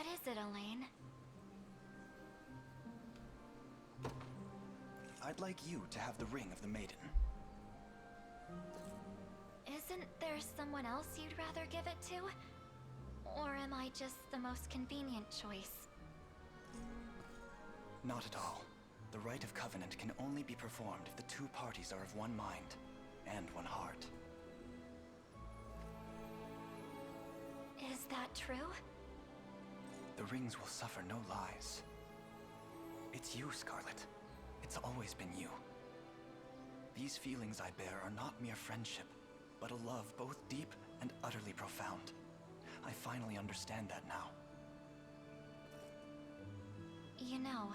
What is it, Elaine? I'd like you to have the ring of the Maiden. Isn't there someone else you'd rather give it to? Or am I just the most convenient choice? Not at all. The rite of covenant can only be performed if the two parties are of one mind and one heart. Is that true? The rings will suffer no lies. It's you, Scarlet. It's always been you. These feelings I bear are not mere friendship, but a love both deep and utterly profound. I finally understand that now. You know,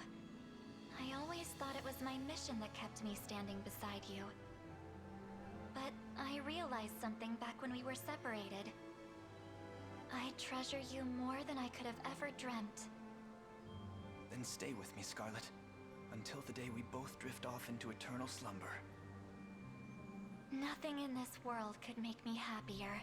I always thought it was my mission that kept me standing beside you. But I realized something back when we were separated. I treasure you more than I could have ever dreamt. Then stay with me, Scarlet, until the day we both drift off into eternal slumber. Nothing in this world could make me happier.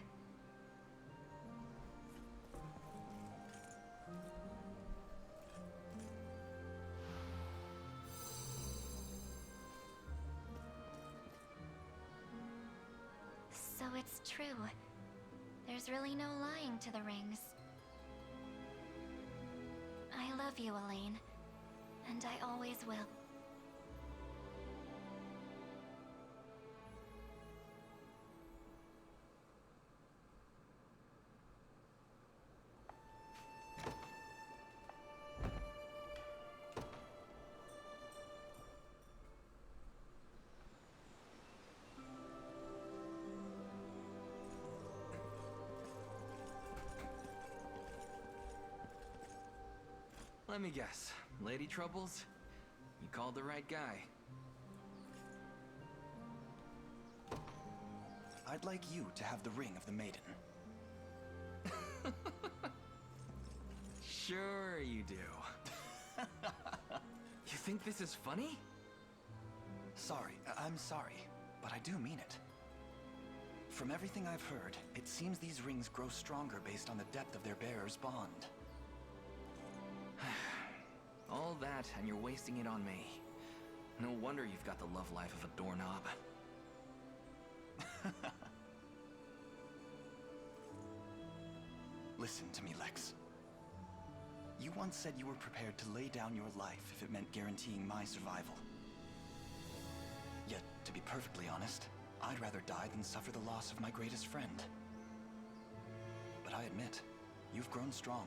So it's true. There's really no lying to the rings. I love you, Elaine. And I always will. Let me guess. Lady Troubles? You called the right guy. I'd like you to have the ring of the Maiden. Sure you do. You think this is funny? Sorry, I'm sorry, but I do mean it. From everything I've heard, it seems these rings grow stronger based on the depth of their bearer's bond. All that, and you're wasting it on me. No wonder you've got the love life of a doorknob. Listen to me, Lex. You once said you were prepared to lay down your life if it meant guaranteeing my survival. Yet, to be perfectly honest, I'd rather die than suffer the loss of my greatest friend. But I admit, you've grown strong,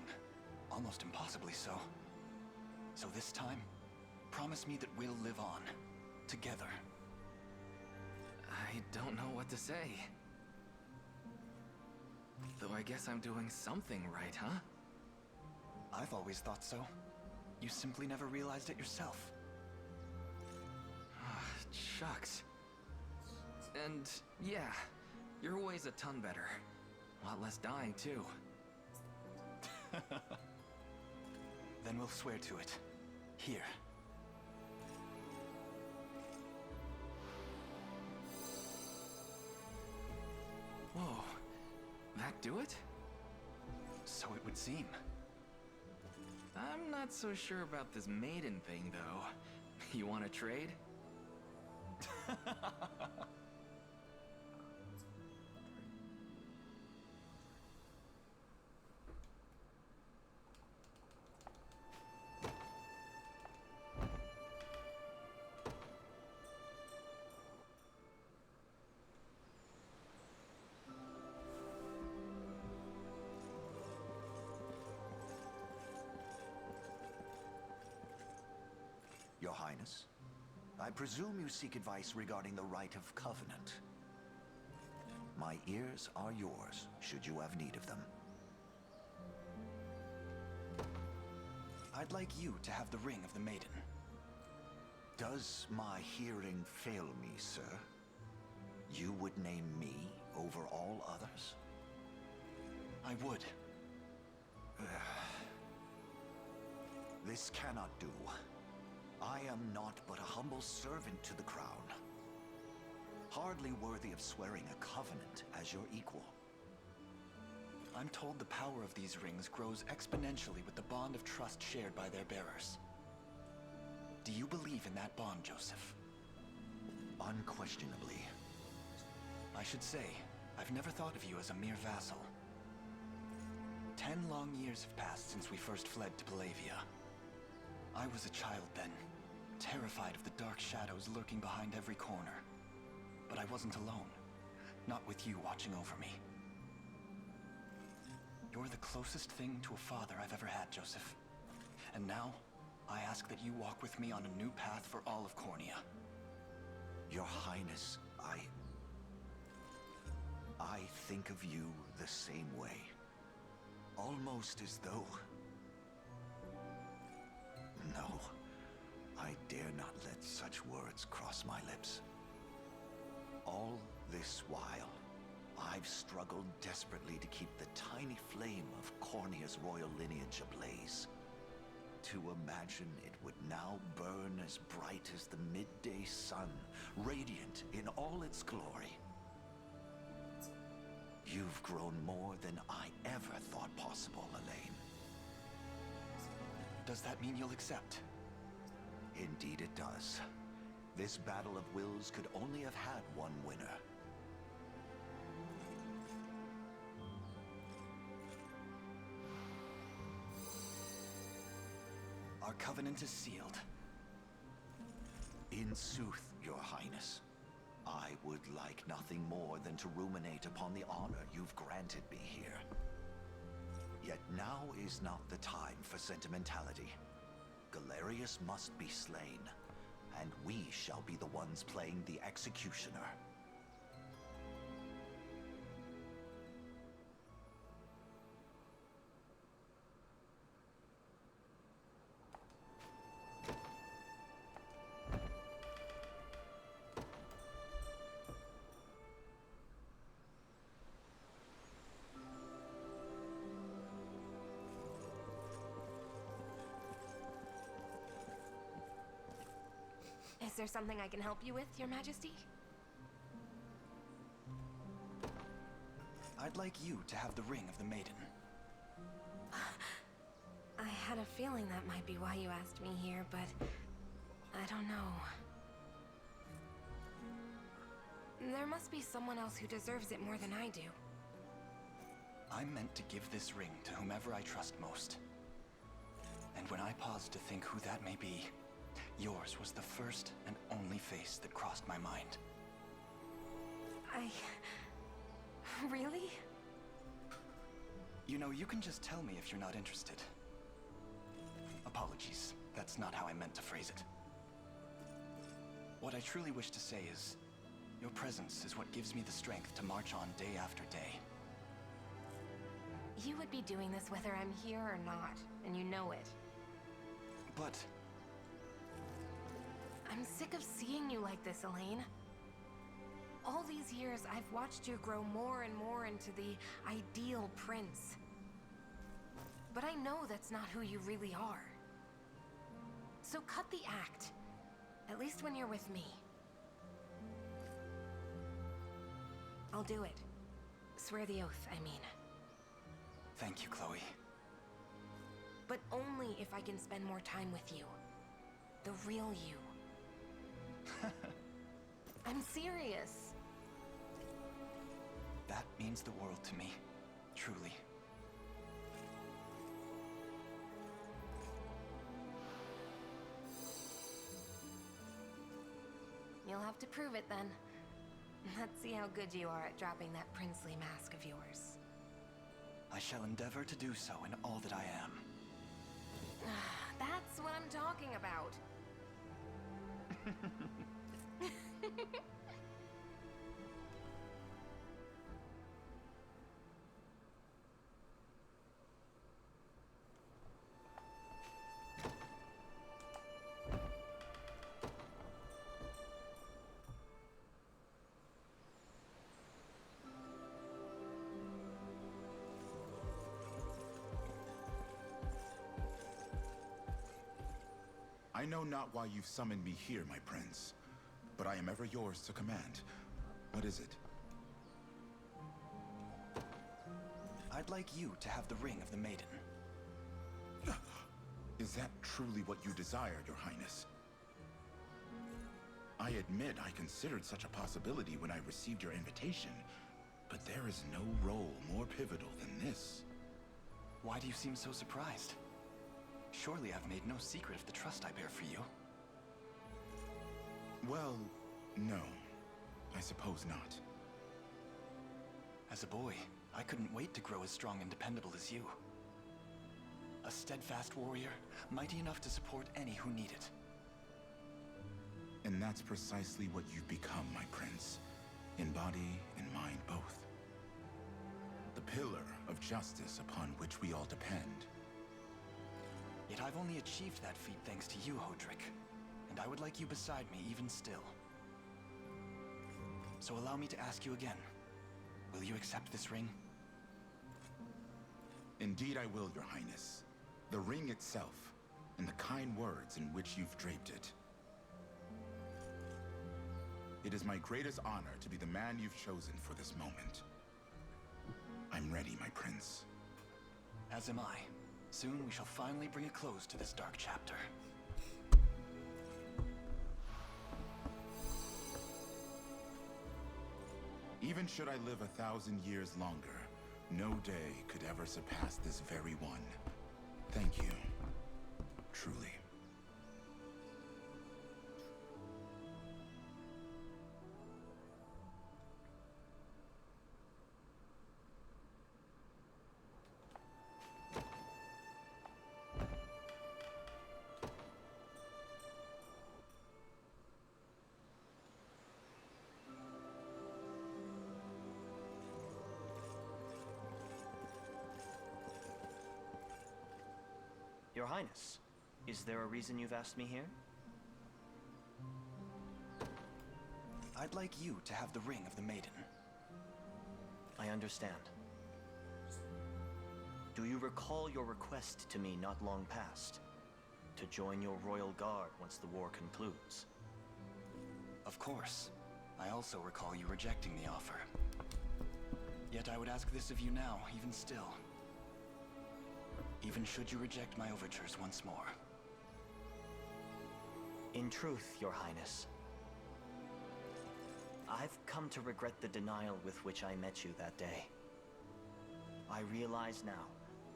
almost impossibly so. So this time, promise me that we'll live on, together. I don't know what to say. Though I guess I'm doing something right, huh? I've always thought so. You simply never realized it yourself. Shucks. And yeah, your way's a ton better. A lot less dying, too. Then we'll swear to it. Here. Whoa. That do it? So it would seem. I'm not so sure about this Maiden thing, though. You want to trade? Your Highness, I presume you seek advice regarding the rite of covenant. My ears are yours, should you have need of them. I'd like you to have the ring of the Maiden. Does my hearing fail me, sir? You would name me over all others? I would. This cannot do. I am not but a humble servant to the crown. Hardly worthy of swearing a covenant as your equal. I'm told the power of these rings grows exponentially with the bond of trust shared by their bearers. Do you believe in that bond, Joseph? Unquestionably. I should say, I've never thought of you as a mere vassal. 10 long years have passed since we first fled to Palavia. I was a child then, terrified of the dark shadows lurking behind every corner. But I wasn't alone, not with you watching over me. You're the closest thing to a father I've ever had, Joseph. And now, I ask that you walk with me on a new path for all of Cornea. Your Highness, I think of you the same way. Almost as though... No, I dare not let such words cross my lips. All this while, I've struggled desperately to keep the tiny flame of Cornea's royal lineage ablaze. To imagine it would now burn as bright as the midday sun, radiant in all its glory. You've grown more than I ever thought possible, Elaine. Does that mean you'll accept? Indeed it does. This battle of wills could only have had one winner. Our covenant is sealed. In sooth, Your Highness, I would like nothing more than to ruminate upon the honor you've granted me here. Yet now is not the time for sentimentality. Galerius must be slain, and we shall be the ones playing the executioner. Is there something I can help you with, Your Majesty? I'd like you to have the ring of the Maiden. I had a feeling that might be why you asked me here, but I don't know. There must be someone else who deserves it more than I do. I'm meant to give this ring to whomever I trust most. And when I paused to think who that may be, yours was the first and only face that crossed my mind. Really? You know, you can just tell me if you're not interested. Apologies, that's not how I meant to phrase it. What I truly wish to say is, your presence is what gives me the strength to march on day after day. You would be doing this whether I'm here or not, and you know it. But I'm sick of seeing you like this, Elaine. All these years, I've watched you grow more and more into the ideal prince. But I know that's not who you really are. So cut the act. At least when you're with me. I'll do it. Swear the oath, I mean. thank you, Chloe. But only if I can spend more time with you. The real you. I'm serious. That means the world to me, truly. You'll have to prove it then. Let's see how good you are at dropping that princely mask of yours. I shall endeavor to do so in all that I am. That's what I'm talking about. I know not why you've summoned me here, my prince, but I am ever yours to command. What is it? I'd I'd like you to have the ring of the Maiden. Is that truly what you desire, Your Highness? I admit I considered such a possibility when I received your invitation, but there is no role more pivotal than this. Why do you seem so surprised? Surely I've made no secret of the trust I bear for you. Well, no. I suppose not. As a boy, I couldn't wait to grow as strong and dependable as you. A steadfast warrior, mighty enough to support any who need it. And that's precisely what you've become, my prince. In body and mind both. The pillar of justice upon which we all depend. Yet I've only achieved that feat thanks to you, Hodrick. And I would like you beside me even still. So allow me to ask you again. Will you accept this ring? Indeed I will, Your Highness. The ring itself, and the kind words in which you've draped it. It is my greatest honor to be the man you've chosen for this moment. I'm ready, my prince. As am I. Soon we shall finally bring a close to this dark chapter. Even should I live 1,000 years longer, no day could ever surpass this very one. Thank you. Truly. Your Highness, is there a reason you've asked me here? I'd like you to have the ring of the Maiden. I understand. Do you recall your request to me not long past? To join your royal guard once the war concludes? Of course. I also recall you rejecting the offer. Yet I would ask this of you now, even still. Even should you reject my overtures once more. In truth, Your Highness, I've come to regret the denial with which I met you that day. I realize now,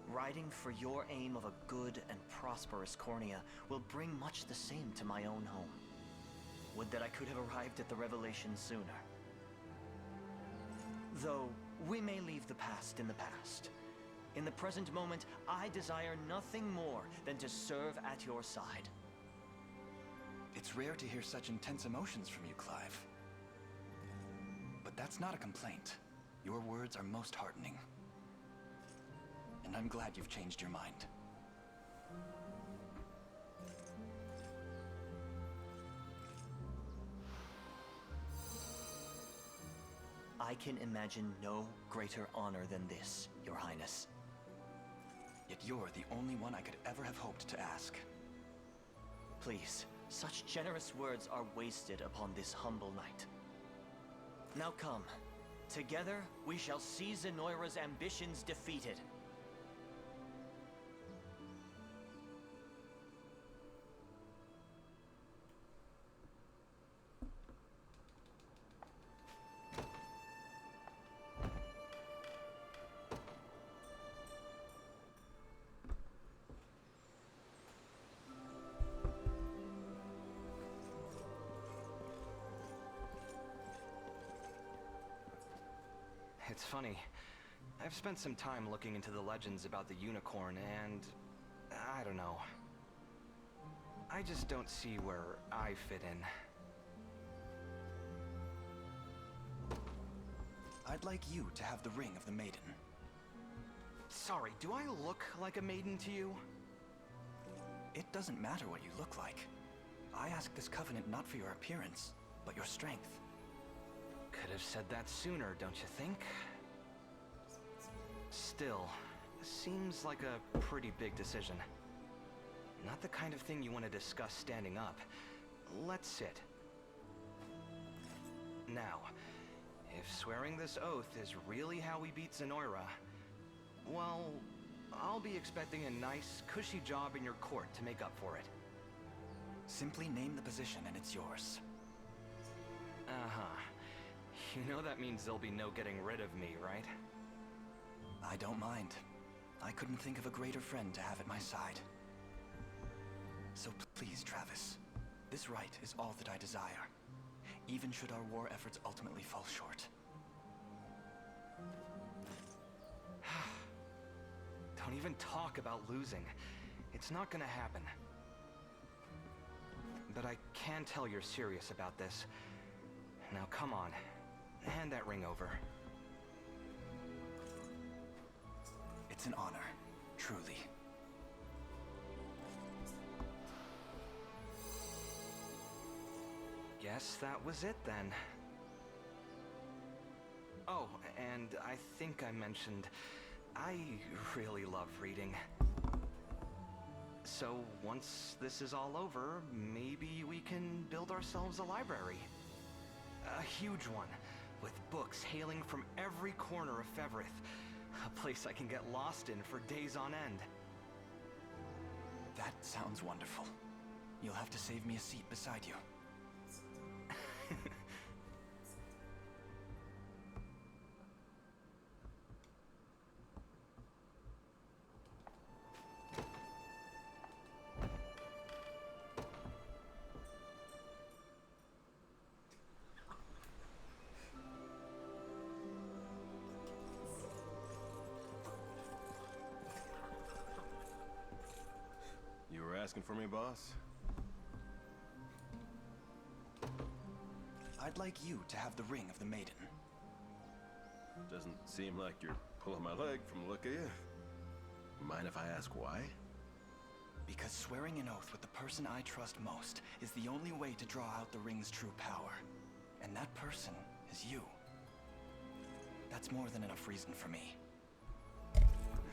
riding for your aim of a good and prosperous Cornea will bring much the same to my own home. Would that I could have arrived at the revelation sooner. Though, we may leave the past in the past. In the present moment, I desire nothing more than to serve at your side. It's rare to hear such intense emotions from you, Clive. But that's not a complaint. Your words are most heartening. And I'm glad you've changed your mind. I can imagine no greater honor than this, Your Highness. Yet you're the only one I could ever have hoped to ask. Please, such generous words are wasted upon this humble knight. Now come. Together, we shall see Zenoira's ambitions defeated. It's funny. I've spent some time looking into the legends about the unicorn, and I don't know. I just don't see where I fit in. I'd like you to have the ring of the Maiden. Sorry, do I look like a maiden to you? It doesn't matter what you look like. I ask this covenant not for your appearance, but your strength. Could have said that sooner, don't you think? Still, seems like a pretty big decision. Not the kind of thing you want to discuss standing up. Let's sit. Now, if swearing this oath is really how we beat Zenoira, well, I'll be expecting a nice, cushy job in your court to make up for it. Simply name the position and it's yours. Uh-huh. You know that means there'll be no getting rid of me, right? I don't mind. I couldn't think of a greater friend to have at my side. So please, Travis, this right is all that I desire, even should our war efforts ultimately fall short. Don't even talk about losing. It's not gonna happen. But I can tell you're serious about this. Now come on, hand that ring over. It's an honor, truly. Guess that was it then. Oh, and I think I mentioned, I really love reading. So once this is all over, maybe we can build ourselves a library. A huge one, with books hailing from every corner of Fevrith. A place I can get lost in for days on end. That sounds wonderful. You'll have to save me a seat beside you. You were asking for me, boss? I'd like you to have the ring of the Maiden. Doesn't seem like you're pulling my leg from the look of you. Mind if I ask why? Because swearing an oath with the person I trust most is the only way to draw out the ring's true power. And that person is you. That's more than enough reason for me.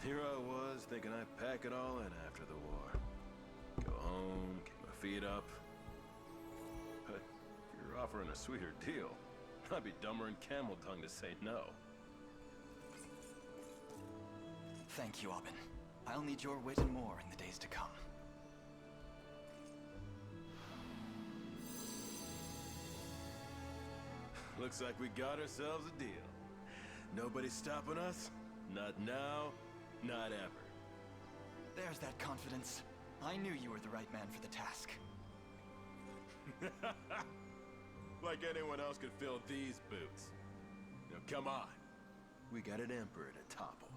Here I was, thinking I'd pack it all in after the war. Go home, get my feet up. But if you're offering a sweeter deal, I'd be dumber than camel tongue to say no. Thank you, Aubin. I'll need your wit and more in the days to come. Looks like we got ourselves a deal. Nobody stopping us? Not now, not ever. There's that confidence. I knew you were the right man for the task. Like anyone else could fill these boots. Now come on. We got an emperor to topple.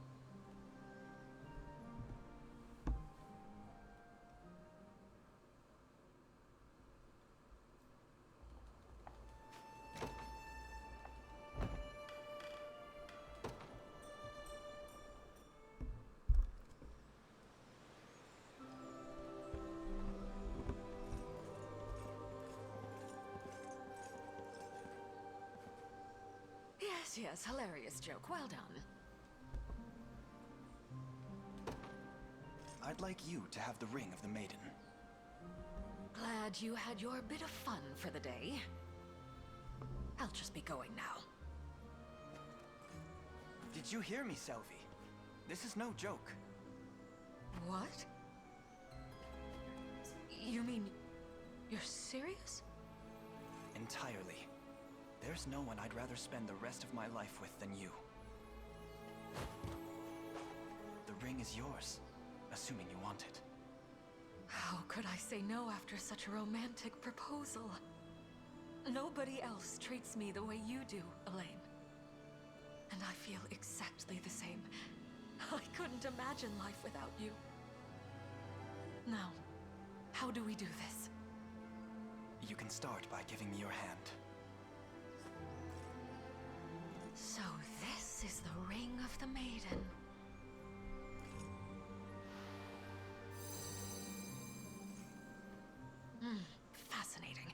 Yes, hilarious joke. Well done. I'd like you to have the ring of the Maiden. Glad you had your bit of fun for the day. I'll just be going now. Did you hear me, Selvi? This is no joke. What? You mean you're serious? Entirely. There's no one I'd rather spend the rest of my life with than you. The ring is yours, assuming you want it. How could I say no after such a romantic proposal? Nobody else treats me the way you do, Elaine. And I feel exactly the same. I couldn't imagine life without you. Now, how do we do this? You can start by giving me your hand. So this is the Ring of the Maiden. Fascinating.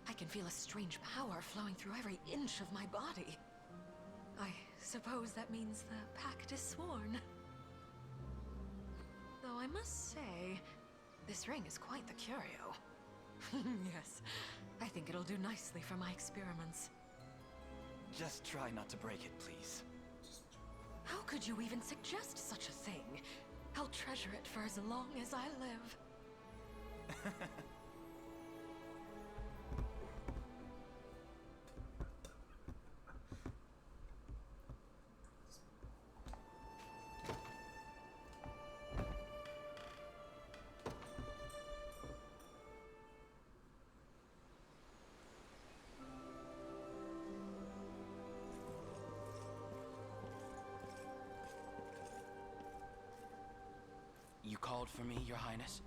I can feel a strange power flowing through every inch of my body. I suppose that means the pact is sworn. Though I must say, this ring is quite the curio. Yes, I think it'll do nicely for my experiments. Just try not to break it, please. How could you even suggest such a thing? I'll treasure it for as long as I live. You called for me, Your Highness?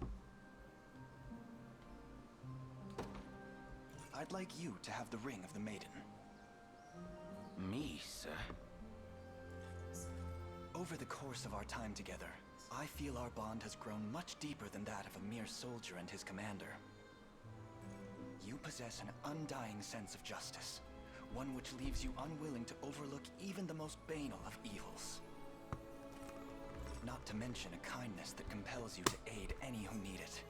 I'd like you to have the ring of the Maiden. Me, sir? Over the course of our time together, I feel our bond has grown much deeper than that of a mere soldier and his commander. You possess an undying sense of justice, one which leaves you unwilling to overlook even the most banal of evils. Not to mention a kindness that compels you to aid any who need it,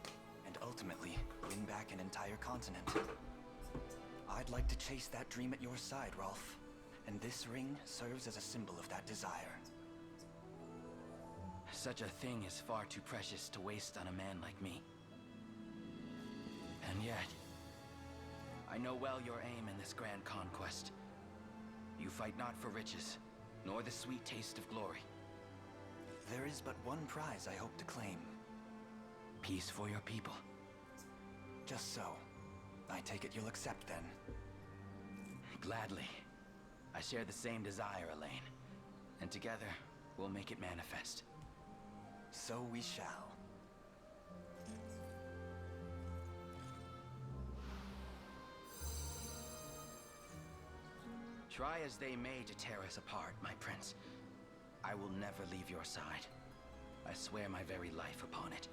and ultimately win back an entire continent. I'd like to chase that dream at your side, Rolf, and this ring serves as a symbol of that desire. Such a thing is far too precious to waste on a man like me. And yet, I know well your aim in this grand conquest. You fight not for riches, nor the sweet taste of glory. There is but one prize I hope to claim. Peace for your people. Just so. I take it you'll accept then. Gladly. I share the same desire, Elaine. And together, we'll make it manifest. So we shall. Try as they may to tear us apart, my prince. I will never leave your side. I swear my very life upon it.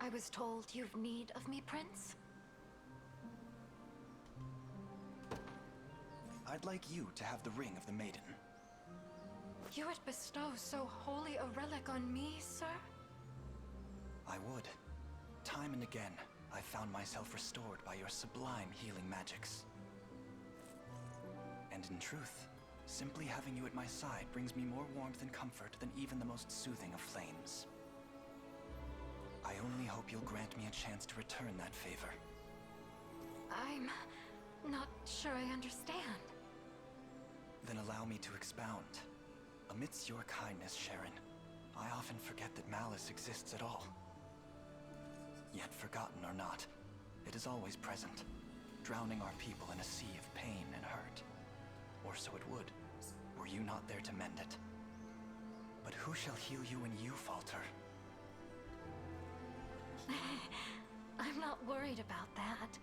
I was told you've need of me, Prince? I'd like you to have the ring of the Maiden. You would bestow so holy a relic on me, sir? I would. Time and again, I found myself restored by your sublime healing magics. And in truth, simply having you at my side brings me more warmth and comfort than even the most soothing of flames. I only hope you'll grant me a chance to return that favor. I'm not sure I understand. Then allow me to expound. Amidst your kindness, Sharon, I often forget that malice exists at all. Yet forgotten or not, it is always present, drowning our people in a sea of pain and hurt. Or so it would, were you not there to mend it. But who shall heal you when you falter? I'm not worried about that.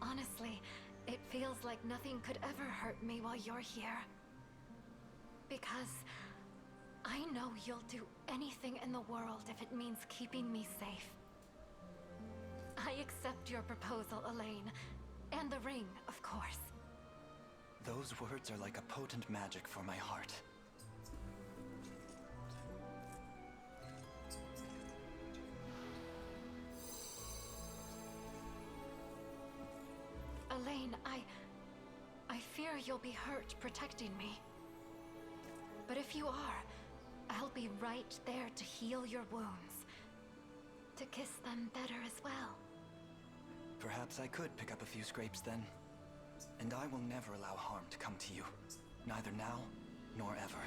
Honestly, it feels like nothing could ever hurt me while you're here. Because I know you'll do anything in the world if it means keeping me safe. I accept your proposal, Elaine. And the ring, of course. Those words are like a potent magic for my heart. Elaine, I fear you'll be hurt protecting me. But if you are, I'll be right there to heal your wounds. To kiss them better as well. Perhaps I could pick up a few scrapes then. And I will never allow harm to come to you. Neither now, nor ever.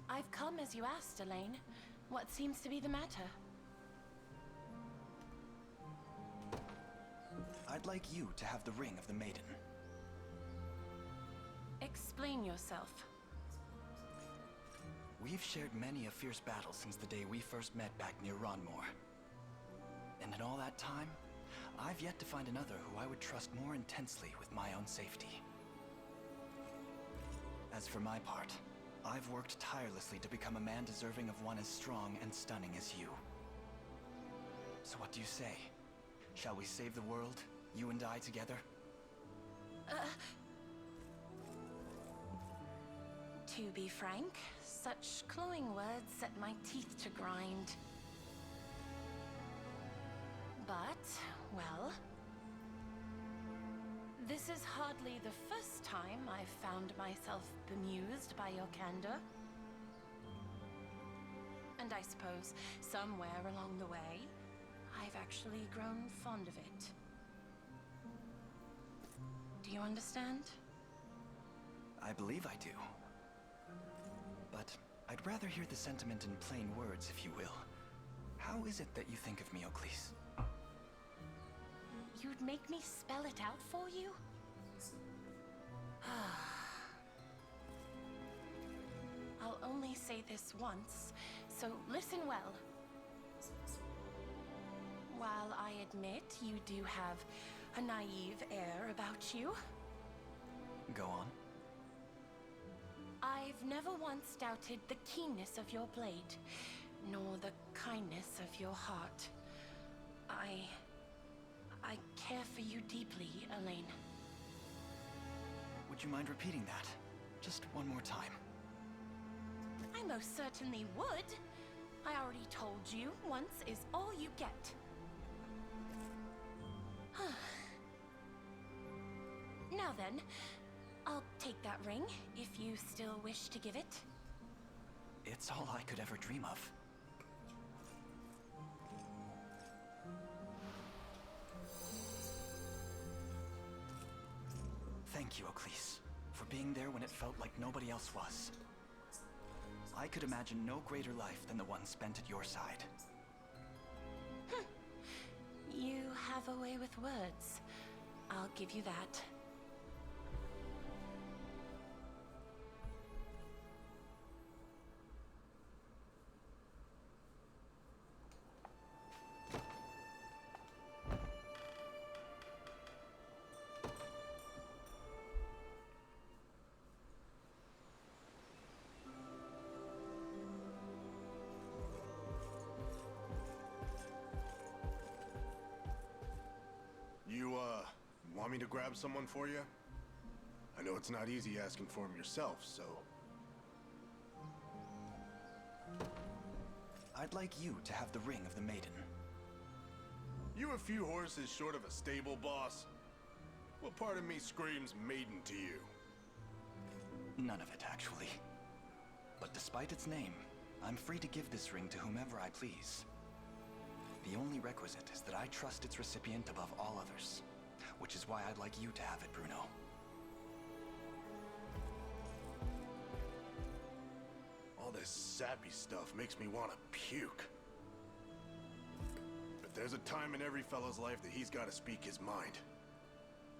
I've come as you asked, Elaine. What seems to be the matter? like you to have the ring of the Maiden. Explain yourself. We've shared many a fierce battle since the day we first met back near Ronmore. And in all that time, I've yet to find another who I would trust more intensely with my own safety. As for my part, I've worked tirelessly to become a man deserving of one as strong and stunning as you. So what do you say? Shall we save the world, you and I together? To be frank, such glowing words set my teeth to grind. But, well, this is hardly the first time I've found myself bemused by your candor. And I suppose somewhere along the way, I've actually grown fond of it. Do you understand? I believe I do. But I'd rather hear the sentiment in plain words, if you will. How is it that you think of me, Oclise? You'd make me spell it out for you? I'll only say this once, so listen well. While I admit you do have a naive air about you, Go on. I've never once doubted the keenness of your blade, nor the kindness of your heart. I care for you deeply, Elaine. Would you mind repeating that? Just one more time. I most certainly would. I already told you, once is all you get. Now then, I'll take that ring, if you still wish to give it. It's all I could ever dream of. Thank you, Oclise, for being there when it felt like nobody else was. I could imagine no greater life than the one spent at your side. You have a way with words. I'll give you that. You, want me to grab someone for you? I know it's not easy asking for him yourself, so... I'd like you to have the ring of the Maiden. You a few horses short of a stable boss? What part of me screams Maiden to you? None of it, actually. But despite its name, I'm free to give this ring to whomever I please. The only requisite is that I trust its recipient above all others, which is why I'd like you to have it, Bruno. All this sappy stuff makes me want to puke. But there's a time in every fellow's life that he's got to speak his mind.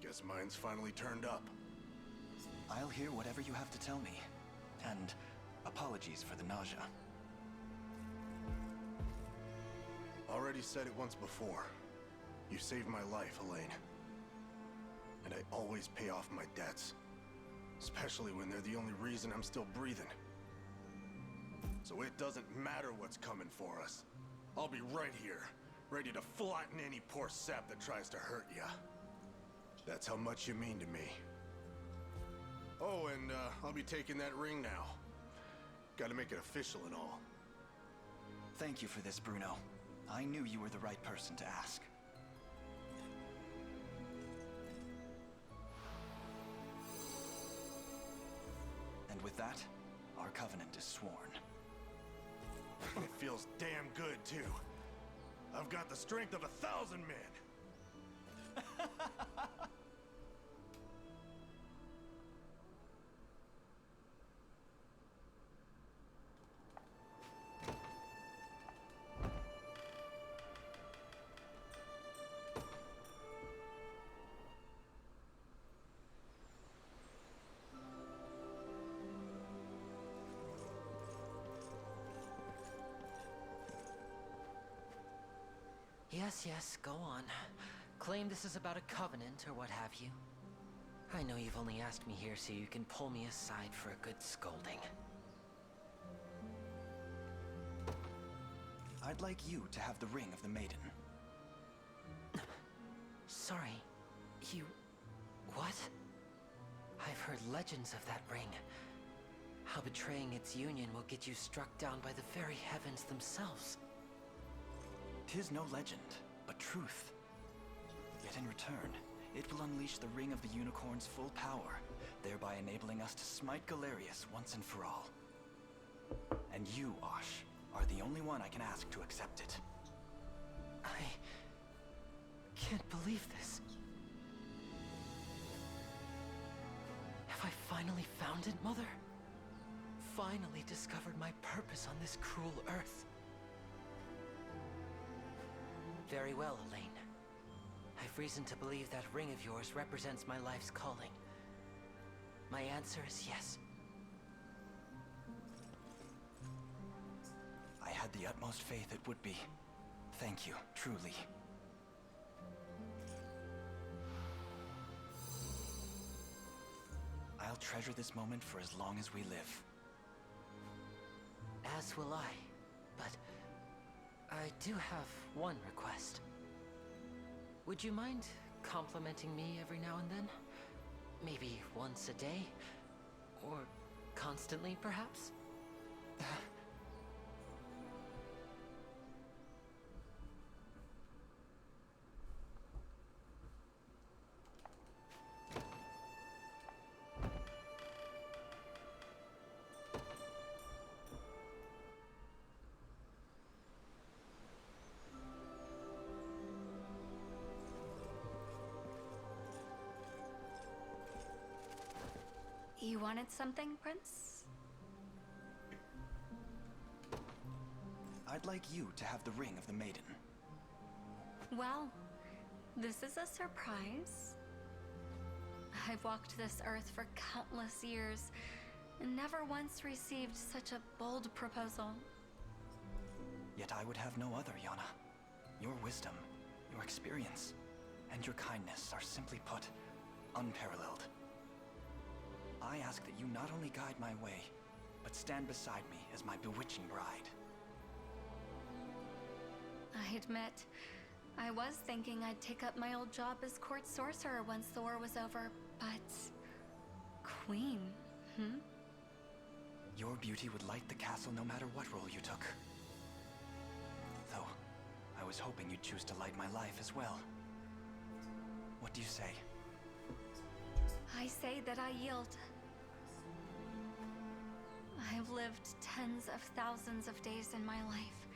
Guess mine's finally turned up. I'll hear whatever you have to tell me. And apologies for the nausea. Already said it once before. You saved my life, Elaine. And I always pay off my debts. Especially when they're the only reason I'm still breathing. So it doesn't matter what's coming for us. I'll be right here, ready to flatten any poor sap that tries to hurt ya. That's how much you mean to me. Oh, and I'll be taking that ring now. Gotta make it official and all. Thank you for this, Bruno. I knew you were the right person to ask. And with that, our covenant is sworn. It feels damn good, too. I've got the strength of 1,000 men. Yes, yes, go on. Claim this is about a covenant or what have you. I know you've only asked me here so you can pull me aside for a good scolding. I'd like you to have the ring of the Maiden. Sorry, you... what? I've heard legends of that ring. How betraying its union will get you struck down by the very heavens themselves. 'Tis no legend, but truth. Yet in return, it will unleash the Ring of the Unicorn's full power, thereby enabling us to smite Galerius once and for all. And you, Osh, are the only one I can ask to accept it. I... can't believe this. Have I finally found it, Mother? Finally discovered my purpose on this cruel earth. Very well, Elaine. I've reason to believe that ring of yours represents my life's calling. My answer is yes. I had the utmost faith it would be. Thank you, truly. I'll treasure this moment for as long as we live. As will I, but I do have one request. Would you mind complimenting me every now and then? Maybe once a day? Or constantly, perhaps? You wanted something, Prince? I'd like you to have the ring of the Maiden. Well, this is a surprise. I've walked this earth for countless years and never once received such a bold proposal. Yet I would have no other, Yana. Your wisdom, your experience, and your kindness are simply put, unparalleled. I ask that you not only guide my way, but stand beside me as my bewitching bride. I admit, I was thinking I'd take up my old job as court sorcerer once the war was over, but... Queen, Your beauty would light the castle no matter what role you took. Though, I was hoping you'd choose to light my life as well. What do you say? I say that I yield. I've lived tens of thousands of days in my life,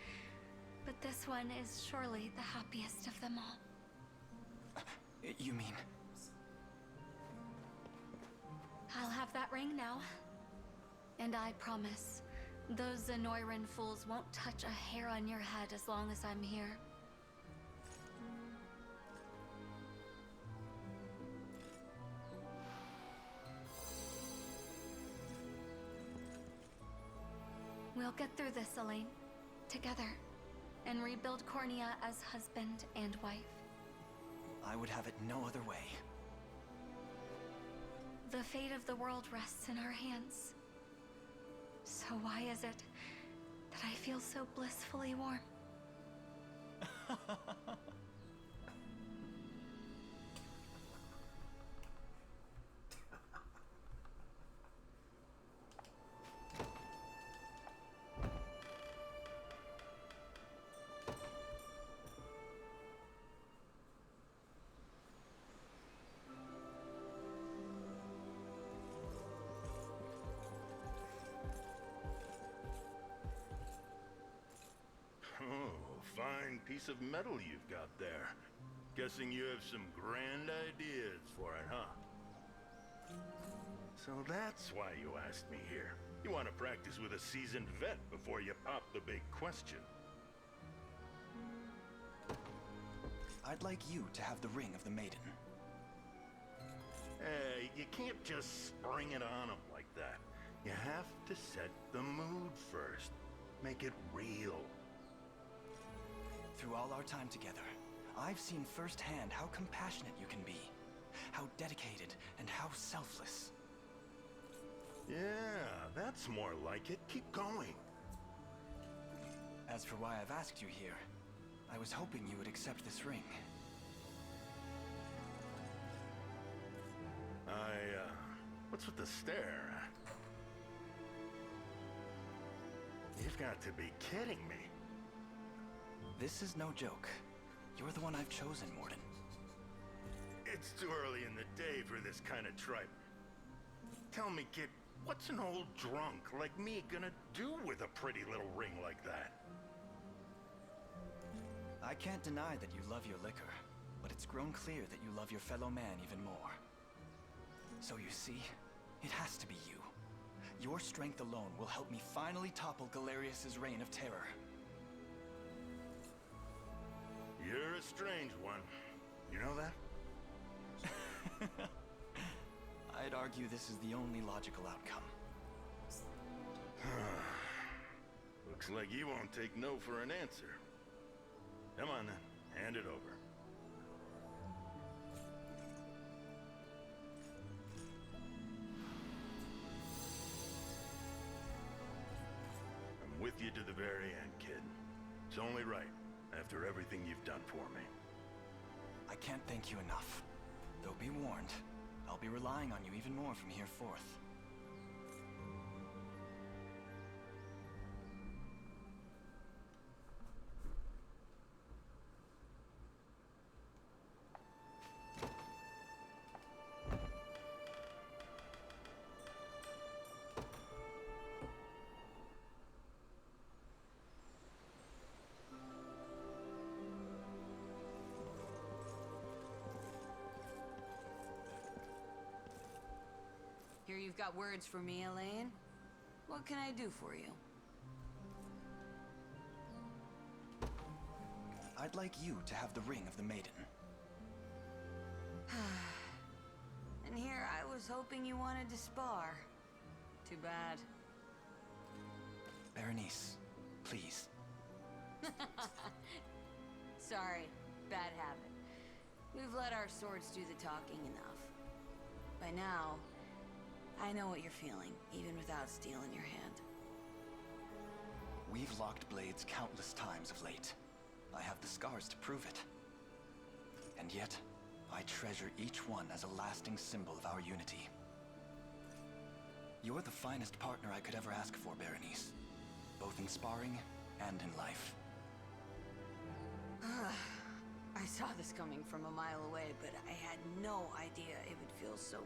but this one is surely the happiest of them all. You mean... I'll have that ring now. And I promise, those Zenoiran fools won't touch a hair on your head as long as I'm here. We'll get through this, Elaine. Together. And rebuild Cornea as husband and wife. I would have it no other way. The fate of the world rests in our hands. So why is it that I feel so blissfully warm? Fine piece of metal you've got there. Guessing you have some grand ideas for it, huh? So that's why you asked me here. You want to practice with a seasoned vet before you pop the big question. I'd like you to have the ring of the Maiden. Hey, you can't just spring it on them like that. You have to set the mood first. Make it real. Through all our time together, I've seen firsthand how compassionate you can be, how dedicated, and how selfless. Yeah, that's more like it. Keep going. As for why I've asked you here, I was hoping you would accept this ring. What's with the stare? You've got to be kidding me. This is no joke. You're the one I've chosen, Morden. It's too early in the day for this kind of tripe. Tell me, kid, what's an old drunk like me gonna do with a pretty little ring like that? I can't deny that you love your liquor, but it's grown clear that you love your fellow man even more. So you see, it has to be you. Your strength alone will help me finally topple Galerius's reign of terror. You're a strange one. You know that? I'd argue this is the only logical outcome. Looks like you won't take no for an answer. Come on then, hand it over. I'm with you to the very end, kid. It's only right, after everything you've done for me. I can't thank you enough. Though be warned, I'll be relying on you even more from here forth. Here you've got words for me, Elaine. What can I do for you? I'd like you to have the ring of the Maiden. And here I was hoping you wanted to spar. Too bad. Berenice, please. Sorry, bad habit. We've let our swords do the talking enough. By now, I know what you're feeling, even without steel in your hand. We've locked blades countless times of late. I have the scars to prove it. And yet, I treasure each one as a lasting symbol of our unity. You're the finest partner I could ever ask for, Berenice. Both in sparring and in life. I saw this coming from a mile away, but I had no idea it would feel so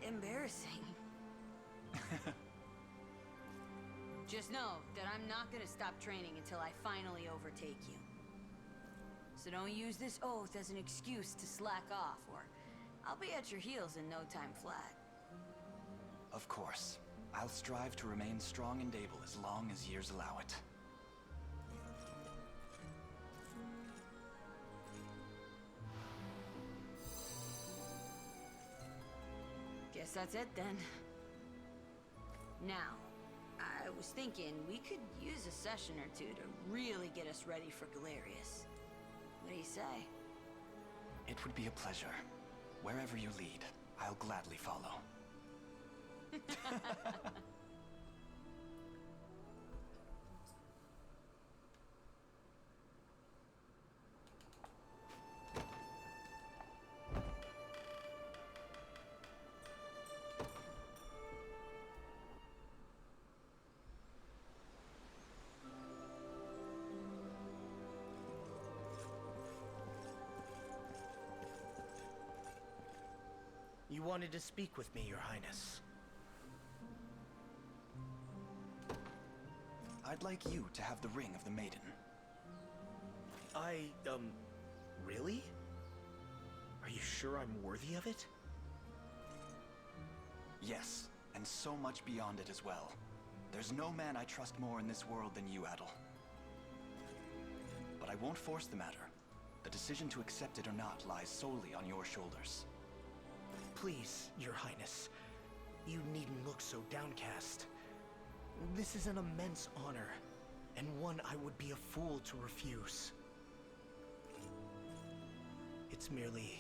embarrassing. Just know that I'm not gonna stop training until I finally overtake you. So don't use this oath as an excuse to slack off, or I'll be at your heels in no time flat. Of course. I'll strive to remain strong and able as long as years allow it. Guess that's it then. Now, I was thinking we could use a session or two to really get us ready for Galerius. What do you say? It would be a pleasure. Wherever you lead, I'll gladly follow. You wanted to speak with me, Your Highness. I'd like you to have the ring of the Maiden. Really? Are you sure I'm worthy of it? Yes, and so much beyond it as well. There's no man I trust more in this world than you, Adel. But I won't force the matter. The decision to accept it or not lies solely on your shoulders. Please, Your Highness. You needn't look so downcast. This is an immense honor, and one I would be a fool to refuse. It's merely...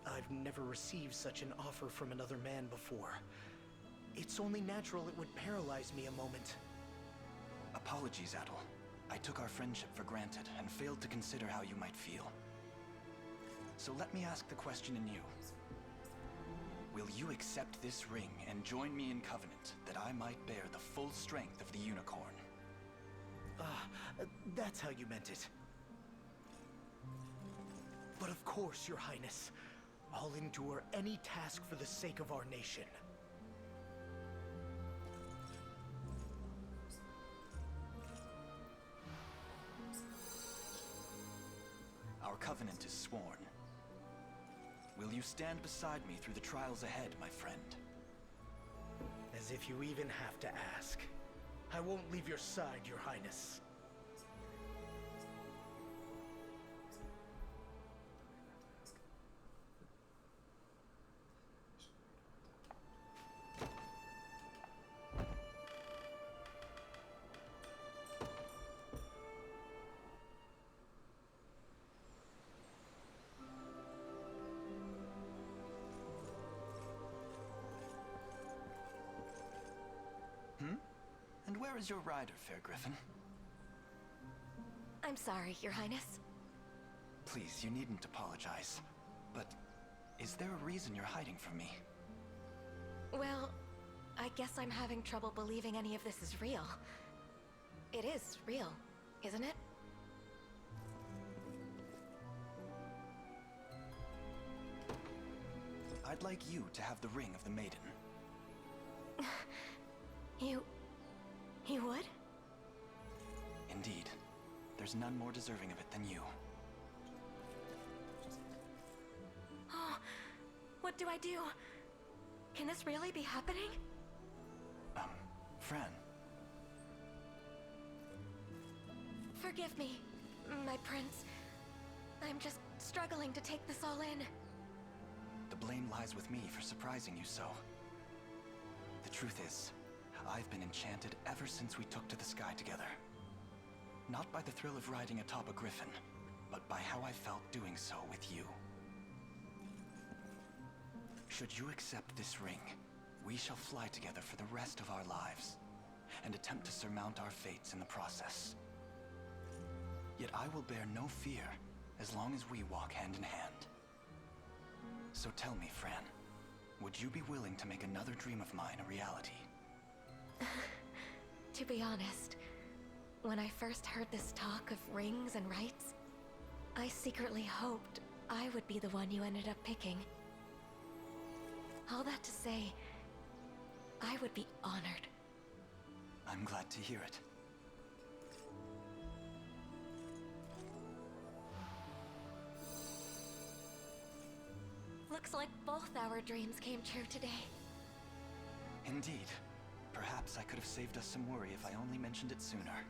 I've never received such an offer from another man before. It's only natural it would paralyze me a moment. Apologies, Adel. I took our friendship for granted and failed to consider how you might feel. So let me ask the question anew. Will you accept this ring and join me in covenant that I might bear the full strength of the unicorn? That's how you meant it. But of course, Your Highness. I'll endure any task for the sake of our nation. Our covenant is sworn. Will you stand beside me through the trials ahead, my friend? As if you even have to ask. I won't leave your side, Your Highness. And where is your rider, fair Griffin? I'm sorry, Your Highness. Please, you needn't apologize. But is there a reason you're hiding from me? Well, I guess I'm having trouble believing any of this is real. It is real, isn't it? I'd like you to have the ring of the Maiden. You would? Indeed. There's none more deserving of it than you. Oh, what do I do? Can this really be happening? Fran. Forgive me, my prince. I'm just struggling to take this all in. The blame lies with me for surprising you so. The truth is, I've been enchanted ever since we took to the sky together. Not by the thrill of riding atop a griffin, but by how I felt doing so with you. Should you accept this ring, we shall fly together for the rest of our lives, and attempt to surmount our fates in the process. Yet I will bear no fear as long as we walk hand in hand. So tell me, Fran, would you be willing to make another dream of mine a reality? To be honest, when I first heard this talk of rings and rights, I secretly hoped I would be the one you ended up picking. All that to say, I would be honored. I'm glad to hear it. Looks like both our dreams came true today. Indeed. Perhaps I could have saved us some worry if I only mentioned it sooner.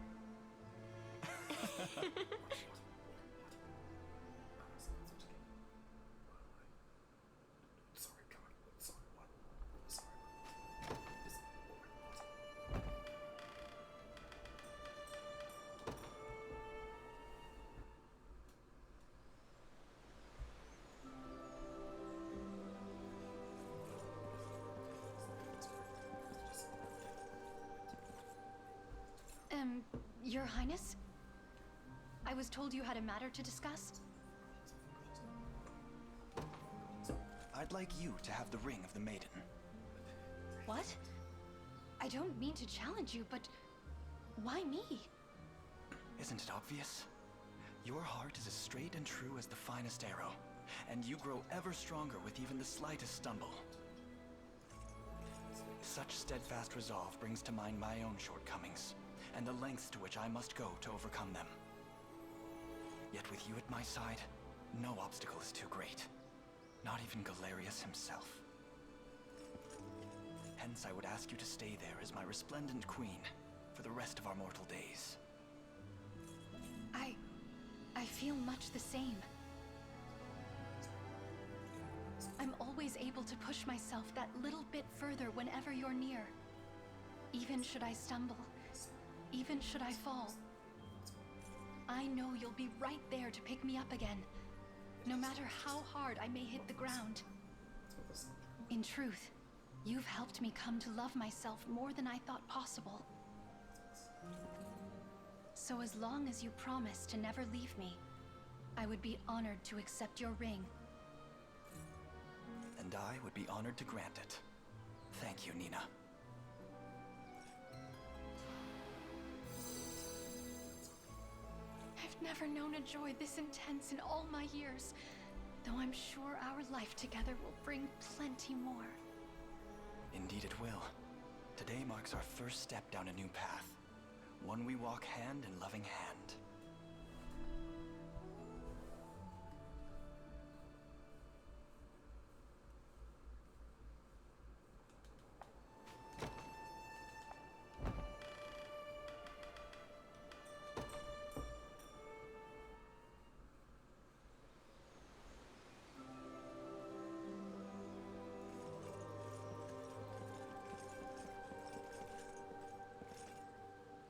Your Highness? I was told you had a matter to discuss? I'd like you to have the ring of the Maiden. What? I don't mean to challenge you, but why me? Isn't it obvious? Your heart is as straight and true as the finest arrow, and you grow ever stronger with even the slightest stumble. Such steadfast resolve brings to mind my own shortcomings, and the lengths to which I must go to overcome them. Yet with you at my side, no obstacle is too great. Not even Galerius himself. Hence I would ask you to stay there as my resplendent queen for the rest of our mortal days. I feel much the same. I'm always able to push myself that little bit further whenever you're near. Even should I stumble, even should I fall, I know you'll be right there to pick me up again. no matter how hard I may hit the ground. In truth, you've helped me come to love myself more than I thought possible. So as long as you promise to never leave me, I would be honored to accept your ring. And I would be honored to grant it. Thank you, Nina. I've never known a joy this intense in all my years, though I'm sure our life together will bring plenty more. Indeed it will. Today marks our first step down a new path. One we walk hand in loving hand.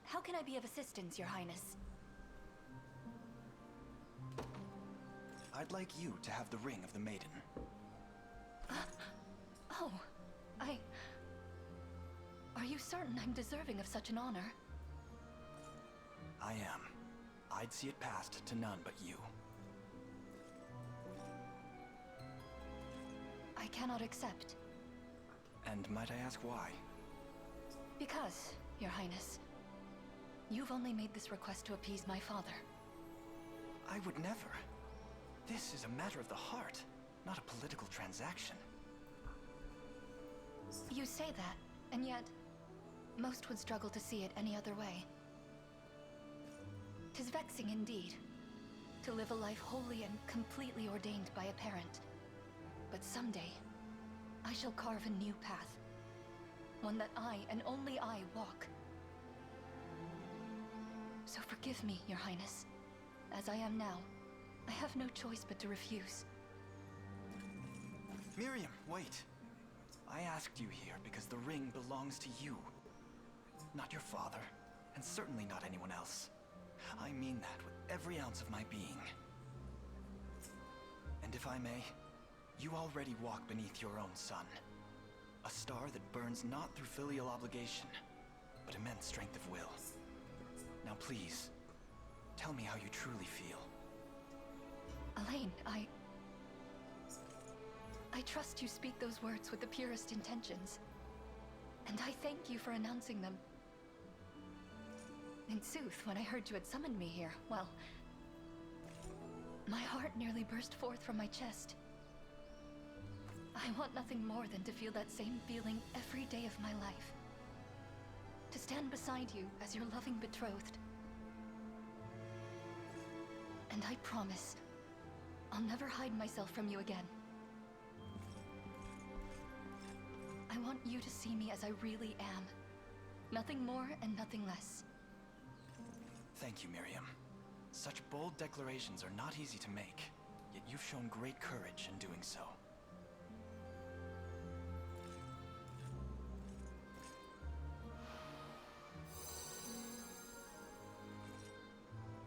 How can I be of assistance, Your Highness? I'd like you to have the ring of the Maiden. Oh, Are you certain I'm deserving of such an honor? I am. I'd see it passed to none but you. I cannot accept. And might I ask why? Because, Your Highness, you've only made this request to appease my father. I would never. This is a matter of the heart, not a political transaction. You say that, and yet, most would struggle to see it any other way. 'Tis vexing indeed, to live a life wholly and completely ordained by a parent. But someday, I shall carve a new path. One that I, and only I, walk. So forgive me, Your Highness. As I am now, I have no choice but to refuse. Miriam, wait. I asked you here because the ring belongs to you. Not your father, and certainly not anyone else. I mean that with every ounce of my being. And if I may, you already walk beneath your own sun. A star that burns not through filial obligation, but immense strength of will. Now please, tell me how you truly feel. Elaine, I trust you speak those words with the purest intentions. And I thank you for announcing them. In sooth, when I heard you had summoned me here, well, my heart nearly burst forth from my chest. I want nothing more than to feel that same feeling every day of my life. To stand beside you as your loving betrothed. And I promise, I'll never hide myself from you again. I want you to see me as I really am. Nothing more and nothing less. Thank you, Miriam. Such bold declarations are not easy to make, yet you've shown great courage in doing so.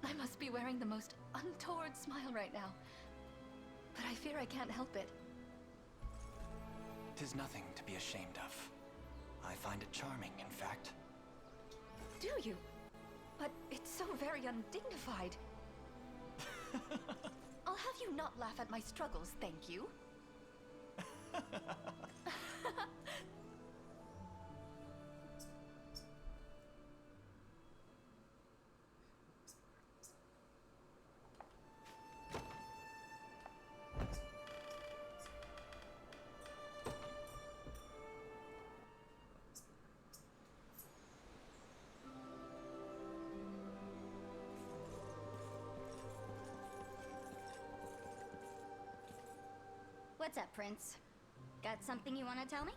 I must be wearing the most untoward smile right now. But I fear I can't help it. 'Tis nothing to be ashamed of. I find it charming, in fact. Do you? But it's so very undignified. I'll have you not laugh at my struggles, thank you. What's up, Prince? Got something you want to tell me?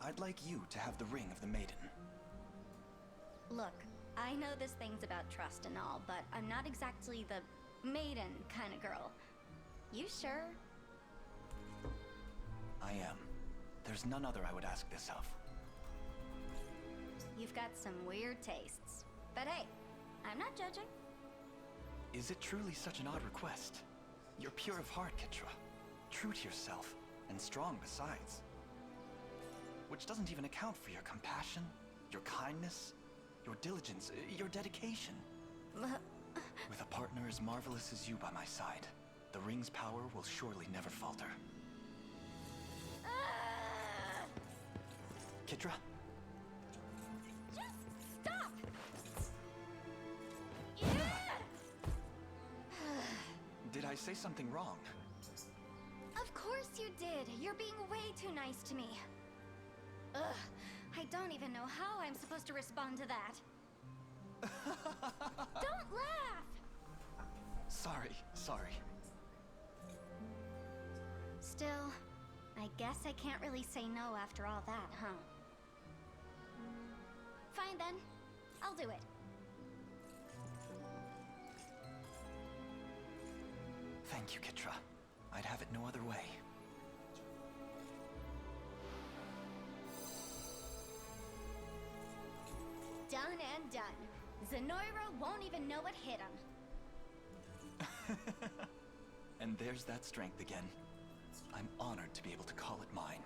I'd like you to have the ring of the Maiden. Look, I know this thing's about trust and all, but I'm not exactly the maiden kind of girl. You sure? I am. There's none other I would ask this of. You've got some weird tastes. But hey, I'm not judging. Is it truly such an odd request? You're pure of heart, Kitra. True to yourself, and strong besides. Which doesn't even account for your compassion, your kindness, your diligence, your dedication. With a partner as marvelous as you by my side, the ring's power will surely never falter. Kitra? Just stop! Did I say something wrong? Of course you did. You're being way too nice to me. Ugh. I don't even know how I'm supposed to respond to that. Don't laugh! Sorry. Still, I guess I can't really say no after all that, huh? Fine then. I'll do it. Thank you, Kitra. I'd have it no other way. Done and done. Zenoira won't even know what hit him. And there's that strength again. I'm honored to be able to call it mine.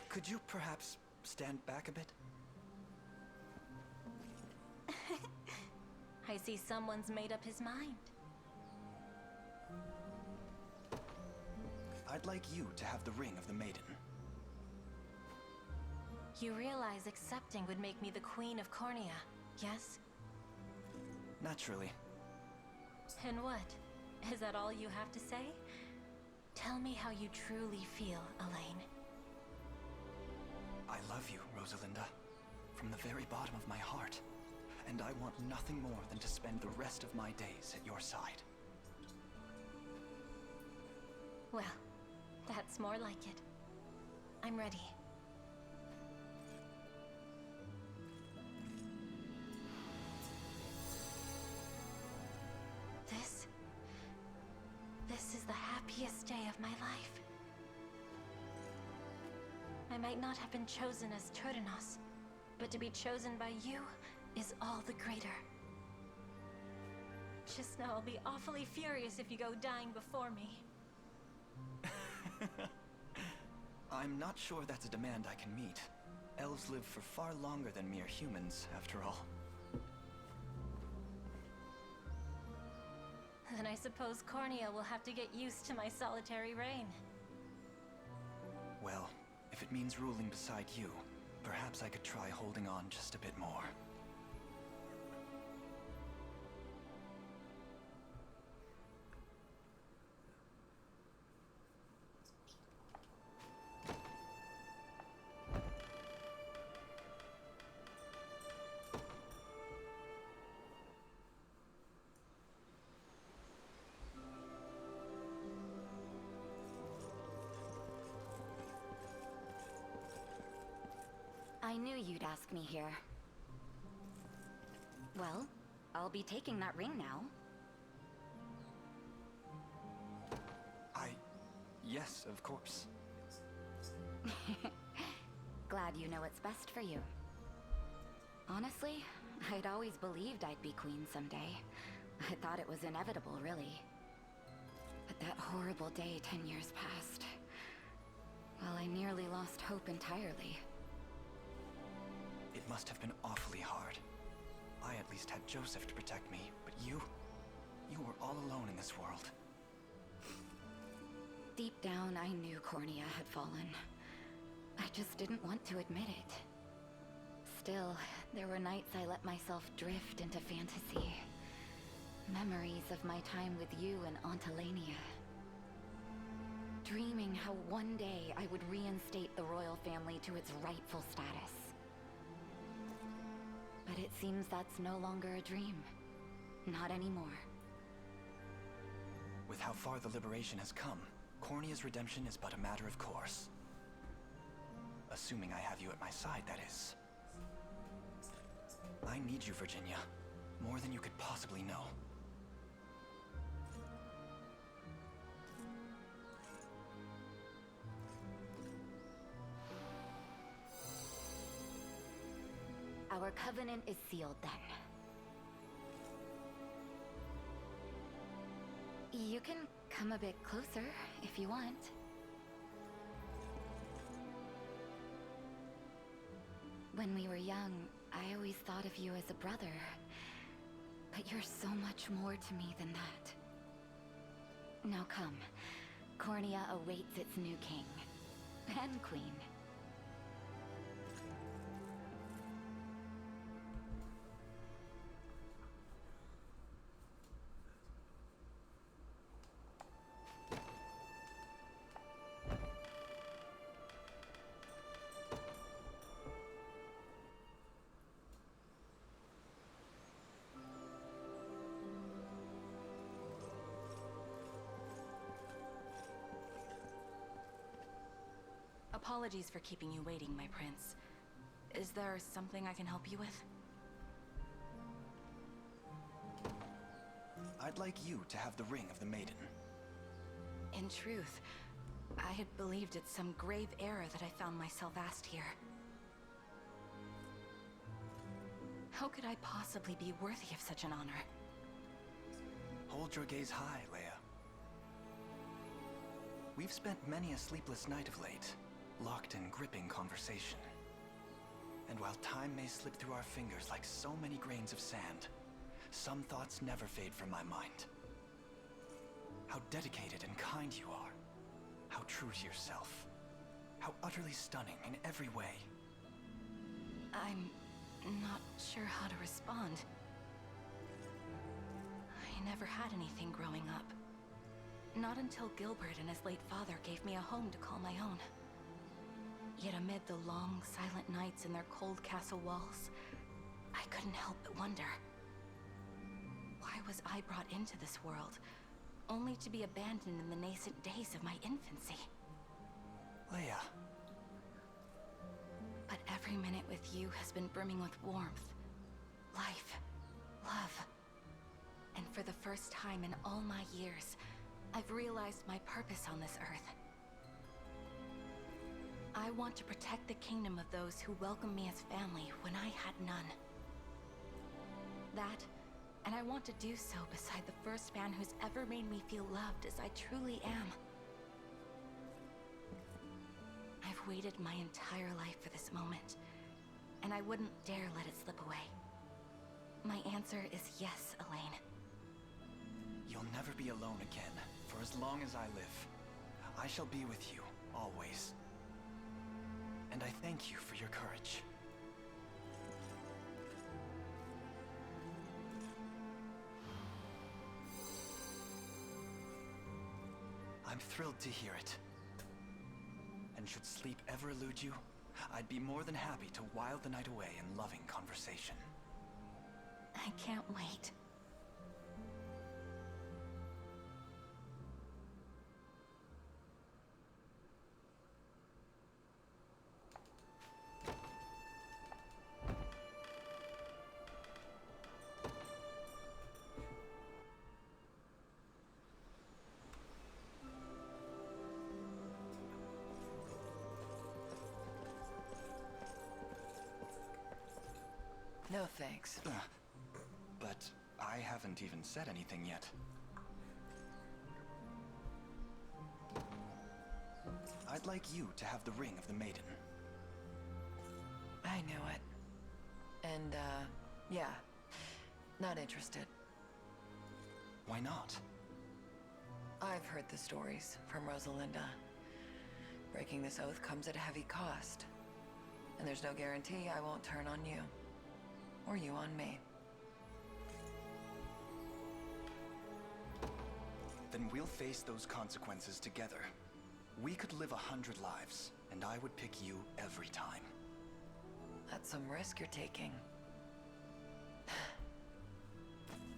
Could you perhaps stand back a bit? I see someone's made up his mind. I'd like you to have the ring of the Maiden. You realize accepting would make me the Queen of Cornea, yes? Naturally. And what? Is that all you have to say? Tell me how you truly feel, Elaine. I love you, Rosalinda, from the very bottom of my heart. And I want nothing more than to spend the rest of my days at your side. Well, that's more like it. I'm ready. This is the happiest day of my life. I might not have been chosen as Turdanos, but to be chosen by you is all the greater. Just know I'll be awfully furious if you go dying before me. I'm not sure that's a demand I can meet. Elves live for far longer than mere humans, after all. Then I suppose Cornea will have to get used to my solitary reign. Well, if it means ruling beside you, perhaps I could try holding on just a bit more. I knew you'd ask me here. Well, I'll be taking that ring now. Yes, of course. Glad you know what's best for you. Honestly, I'd always believed I'd be queen someday. I thought it was inevitable, really. But that horrible day 10 years passed. Well, I nearly lost hope entirely. It must have been awfully hard. I at least had Joseph to protect me, but you were all alone in this world. Deep down, I knew Cornea had fallen. I just didn't want to admit it. Still, there were nights I let myself drift into fantasy. Memories of my time with you and Aunt Elenia. Dreaming how one day I would reinstate the royal family to its rightful status. But it seems that's no longer a dream. Not anymore. With how far the liberation has come, Cornea's redemption is but a matter of course. Assuming I have you at my side, that is. I need you, Virginia. More than you could possibly know. Our covenant is sealed then. You can come a bit closer if you want. When we were young, I always thought of you as a brother. But you're so much more to me than that. Now come. Cornea awaits its new king. And queen. Apologies for keeping you waiting, my prince. Is there something I can help you with? I'd like you to have the ring of the Maiden. In truth, I had believed it's some grave error that I found myself asked here. How could I possibly be worthy of such an honor? Hold your gaze high, Leia. We've spent many a sleepless night of late, locked in gripping conversation. And while time may slip through our fingers like so many grains of sand, some thoughts never fade from my mind. How dedicated and kind you are. How true to yourself. How utterly stunning in every way. I'm not sure how to respond. I never had anything growing up. Not until Gilbert and his late father gave me a home to call my own. Yet amid the long, silent nights in their cold castle walls, I couldn't help but wonder. Why was I brought into this world, only to be abandoned in the nascent days of my infancy? Leia. But every minute with you has been brimming with warmth, life, love. And for the first time in all my years, I've realized my purpose on this earth. I want to protect the kingdom of those who welcomed me as family when I had none. That, and I want to do so beside the first man who's ever made me feel loved as I truly am. I've waited my entire life for this moment, and I wouldn't dare let it slip away. My answer is yes, Elaine. You'll never be alone again, for as long as I live. I shall be with you, always. And I thank you for your courage. I'm thrilled to hear it. And should sleep ever elude you, I'd be more than happy to while the night away in loving conversation. I can't wait. No thanks. But I haven't even said anything yet. I'd like you to have the ring of the Maiden. I knew it. And, yeah. Not interested. Why not? I've heard the stories from Rosalinda. Breaking this oath comes at a heavy cost. And there's no guarantee I won't turn on you. Or you on me. Then we'll face those consequences together. We could live 100 lives, and I would pick you every time. That's some risk you're taking.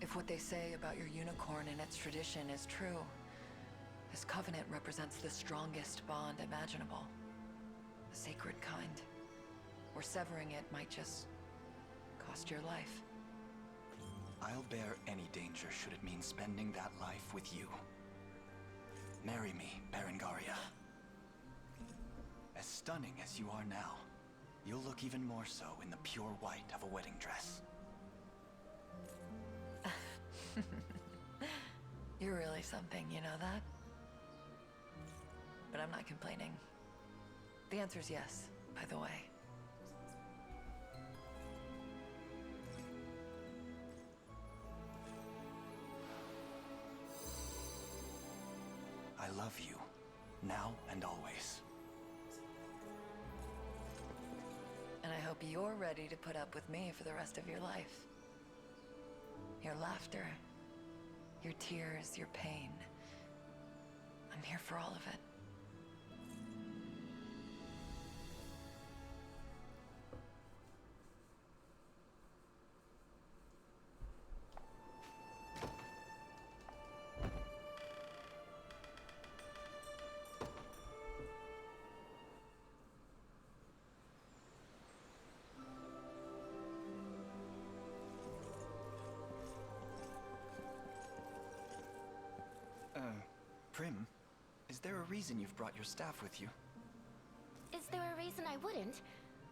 If what they say about your unicorn and its tradition is true, This covenant represents the strongest bond imaginable. The sacred kind. Where severing it might just cost your life. I'll bear any danger should it mean spending that life with you. Marry me, Berengaria. As stunning as you are now, you'll look even more so in the pure white of a wedding dress. You're really something, you know that? But I'm not complaining. The answer's yes, by the way. I love you, now and always. And I hope you're ready to put up with me for the rest of your life. Your laughter, your tears, your pain. I'm here for all of it. Prim, is there a reason you've brought your staff with you? Is there a reason I wouldn't?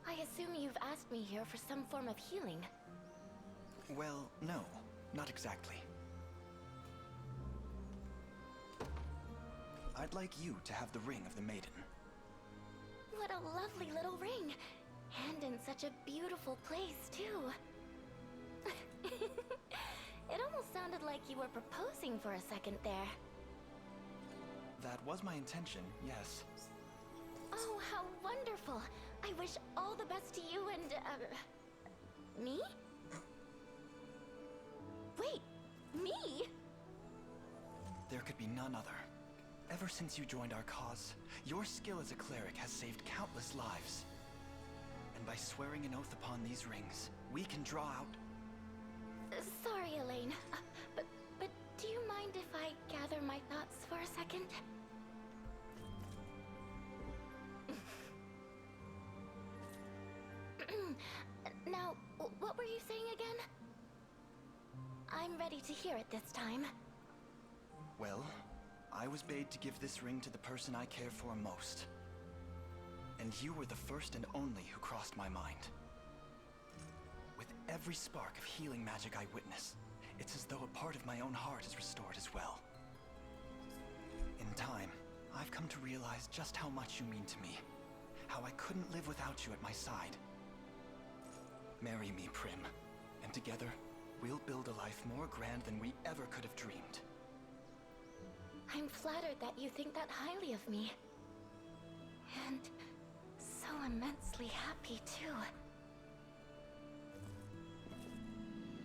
I assume you've asked me here for some form of healing. Well, no, not exactly. I'd like you to have the ring of the Maiden. What a lovely little ring! And in such a beautiful place, too. It almost sounded like you were proposing for a second there. That was my intention, yes. Oh, how wonderful! I wish all the best to you and, me? Wait, me? There could be none other. Ever since you joined our cause, your skill as a cleric has saved countless lives. And by swearing an oath upon these rings, we can draw out... Sorry, Elaine, but do you mind if I gather my thoughts for a second? Now, what were you saying again? I'm ready to hear it this time. Well, I was bade to give this ring to the person I care for most. And you were the first and only who crossed my mind. With every spark of healing magic I witness, it's as though a part of my own heart is restored as well. In time, I've come to realize just how much you mean to me. How I couldn't live without you at my side. Marry me, Prim, and together, we'll build a life more grand than we ever could have dreamed. I'm flattered that you think that highly of me. And so immensely happy, too.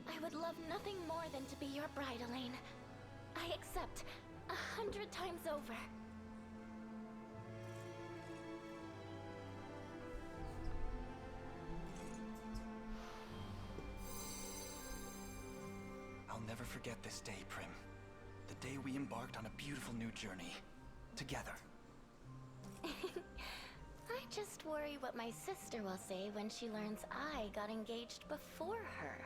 I would love nothing more than to be your bride, Elaine. I accept 100 times over. I'll never forget this day, Prim. The day we embarked on a beautiful new journey. Together. I just worry what my sister will say when she learns I got engaged before her.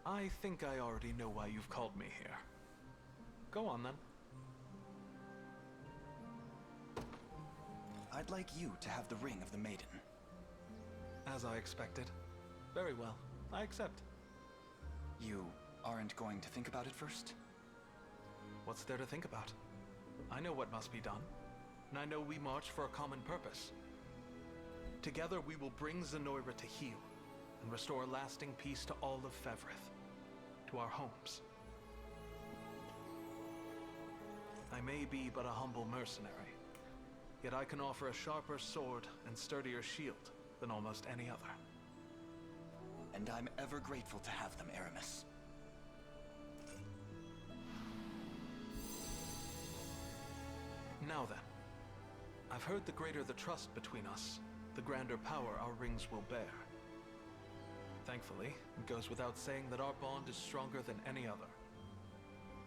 I think I already know why you've called me here. Go on, then. I'd like you to have the ring of the Maiden. As I expected. Very well. I accept. You aren't going to think about it first? What's there to think about? I know what must be done, and I know we march for a common purpose. Together we will bring Zenoira to heal, and restore lasting peace to all of Fevrith, to our homes. I may be but a humble mercenary, Yet I can offer a sharper sword and sturdier shield than almost any other. And I'm ever grateful to have them, Aramis. Now then, I've heard the greater the trust between us, the grander power our rings will bear. Thankfully, it goes without saying that our bond is stronger than any other.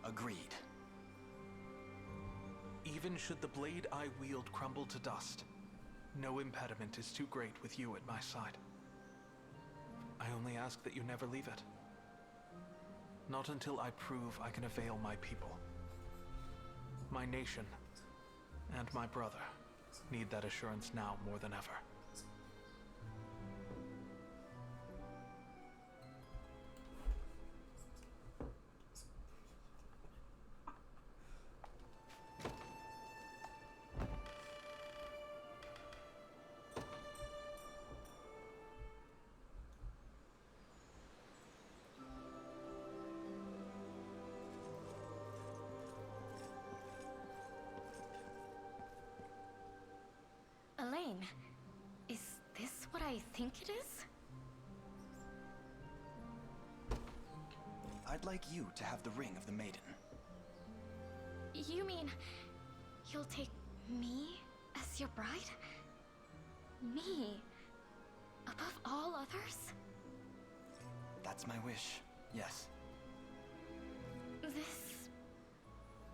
Agreed. Even should the blade I wield crumble to dust, no impediment is too great with you at my side. I only ask that you never leave it. Not until I prove I can avail my people. My nation and my brother need that assurance now more than ever. Elaine, is this what I think it is? I'd like you to have the ring of the Maiden. You mean you'll take me as your bride? Me? Above all others? That's my wish, yes. This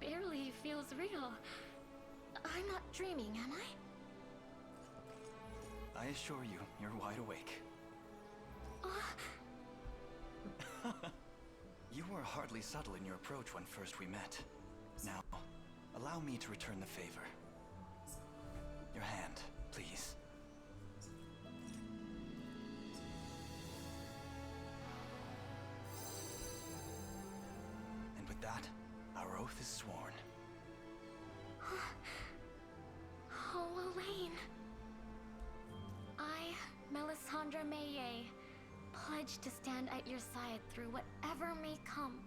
barely feels real. I'm not dreaming, am I? I assure you, you're wide awake. You were hardly subtle in your approach when first we met. Now, allow me to return the favor. Your hand, please. And with that, our oath is sworn. Oh, Elaine. I, Melisandre Maye, pledge to stand at your side through whatever may come.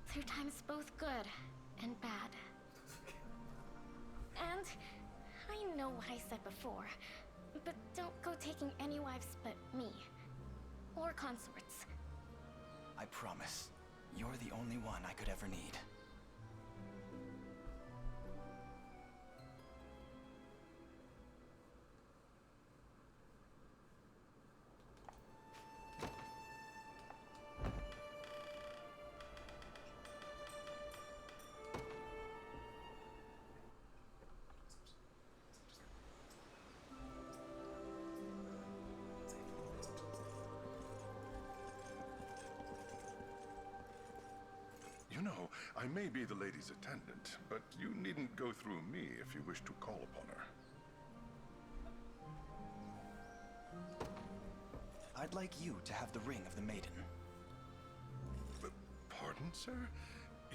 Through times both good and bad. And I know what I said before, but don't go taking any wives but me. Or consorts. I promise. You're the only one I could ever need. You know, I may be the lady's attendant, but you needn't go through me if you wish to call upon her. I'd like you to have the ring of the Maiden. Pardon, sir?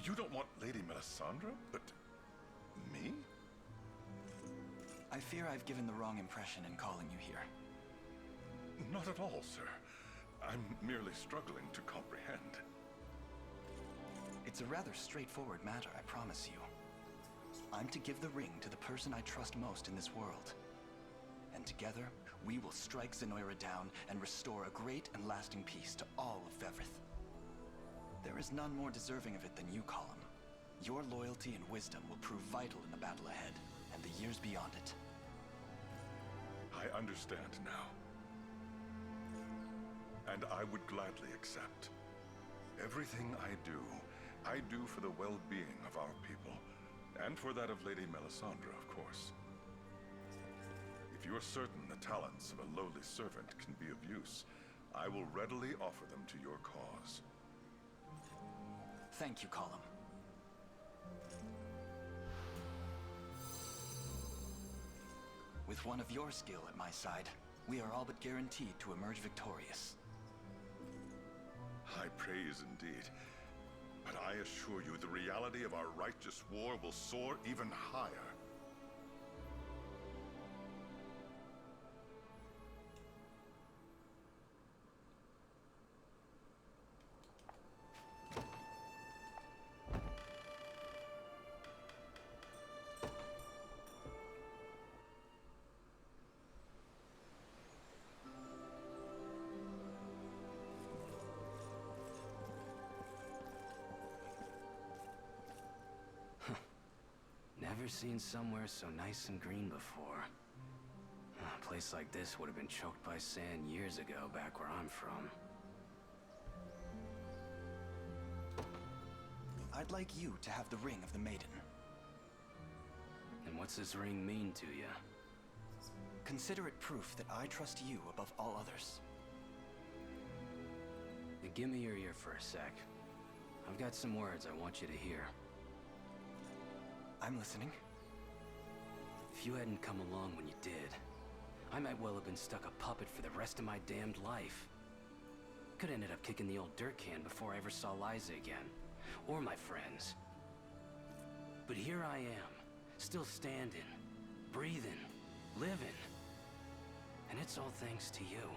You don't want Lady Melisandre, but me? I fear I've given the wrong impression in calling you here. Not at all, sir. I'm merely struggling to comprehend. It's a rather straightforward matter, I promise you. I'm to give the ring to the person I trust most in this world. And together, we will strike Zenoira down and restore a great and lasting peace to all of Fevrith. There is none more deserving of it than you, Colum. Your loyalty and wisdom will prove vital in the battle ahead, and the years beyond it. I understand now. And I would gladly accept. Everything I do for the well-being of our people, and for that of Lady Melisandre, of course. If you're certain the talents of a lowly servant can be of use, I will readily offer them to your cause. Thank you, Colum. With one of your skill at my side, we are all but guaranteed to emerge victorious. High praise indeed. But I assure you, the reality of our righteous war will soar even higher. Never seen somewhere so nice and green before. A place like this would have been choked by sand years ago back where I'm from. I'd like you to have the ring of the Maiden. And what's this ring mean to you? Consider it proof that I trust you above all others. Then give me your ear for a sec. I've got some words I want you to hear. I'm listening. If you hadn't come along when you did, I might well have been stuck a puppet for the rest of my damned life. Could have ended up kicking the old dirt can before I ever saw Liza again. Or my friends. But here I am, still standing, breathing, living. And it's all thanks to you.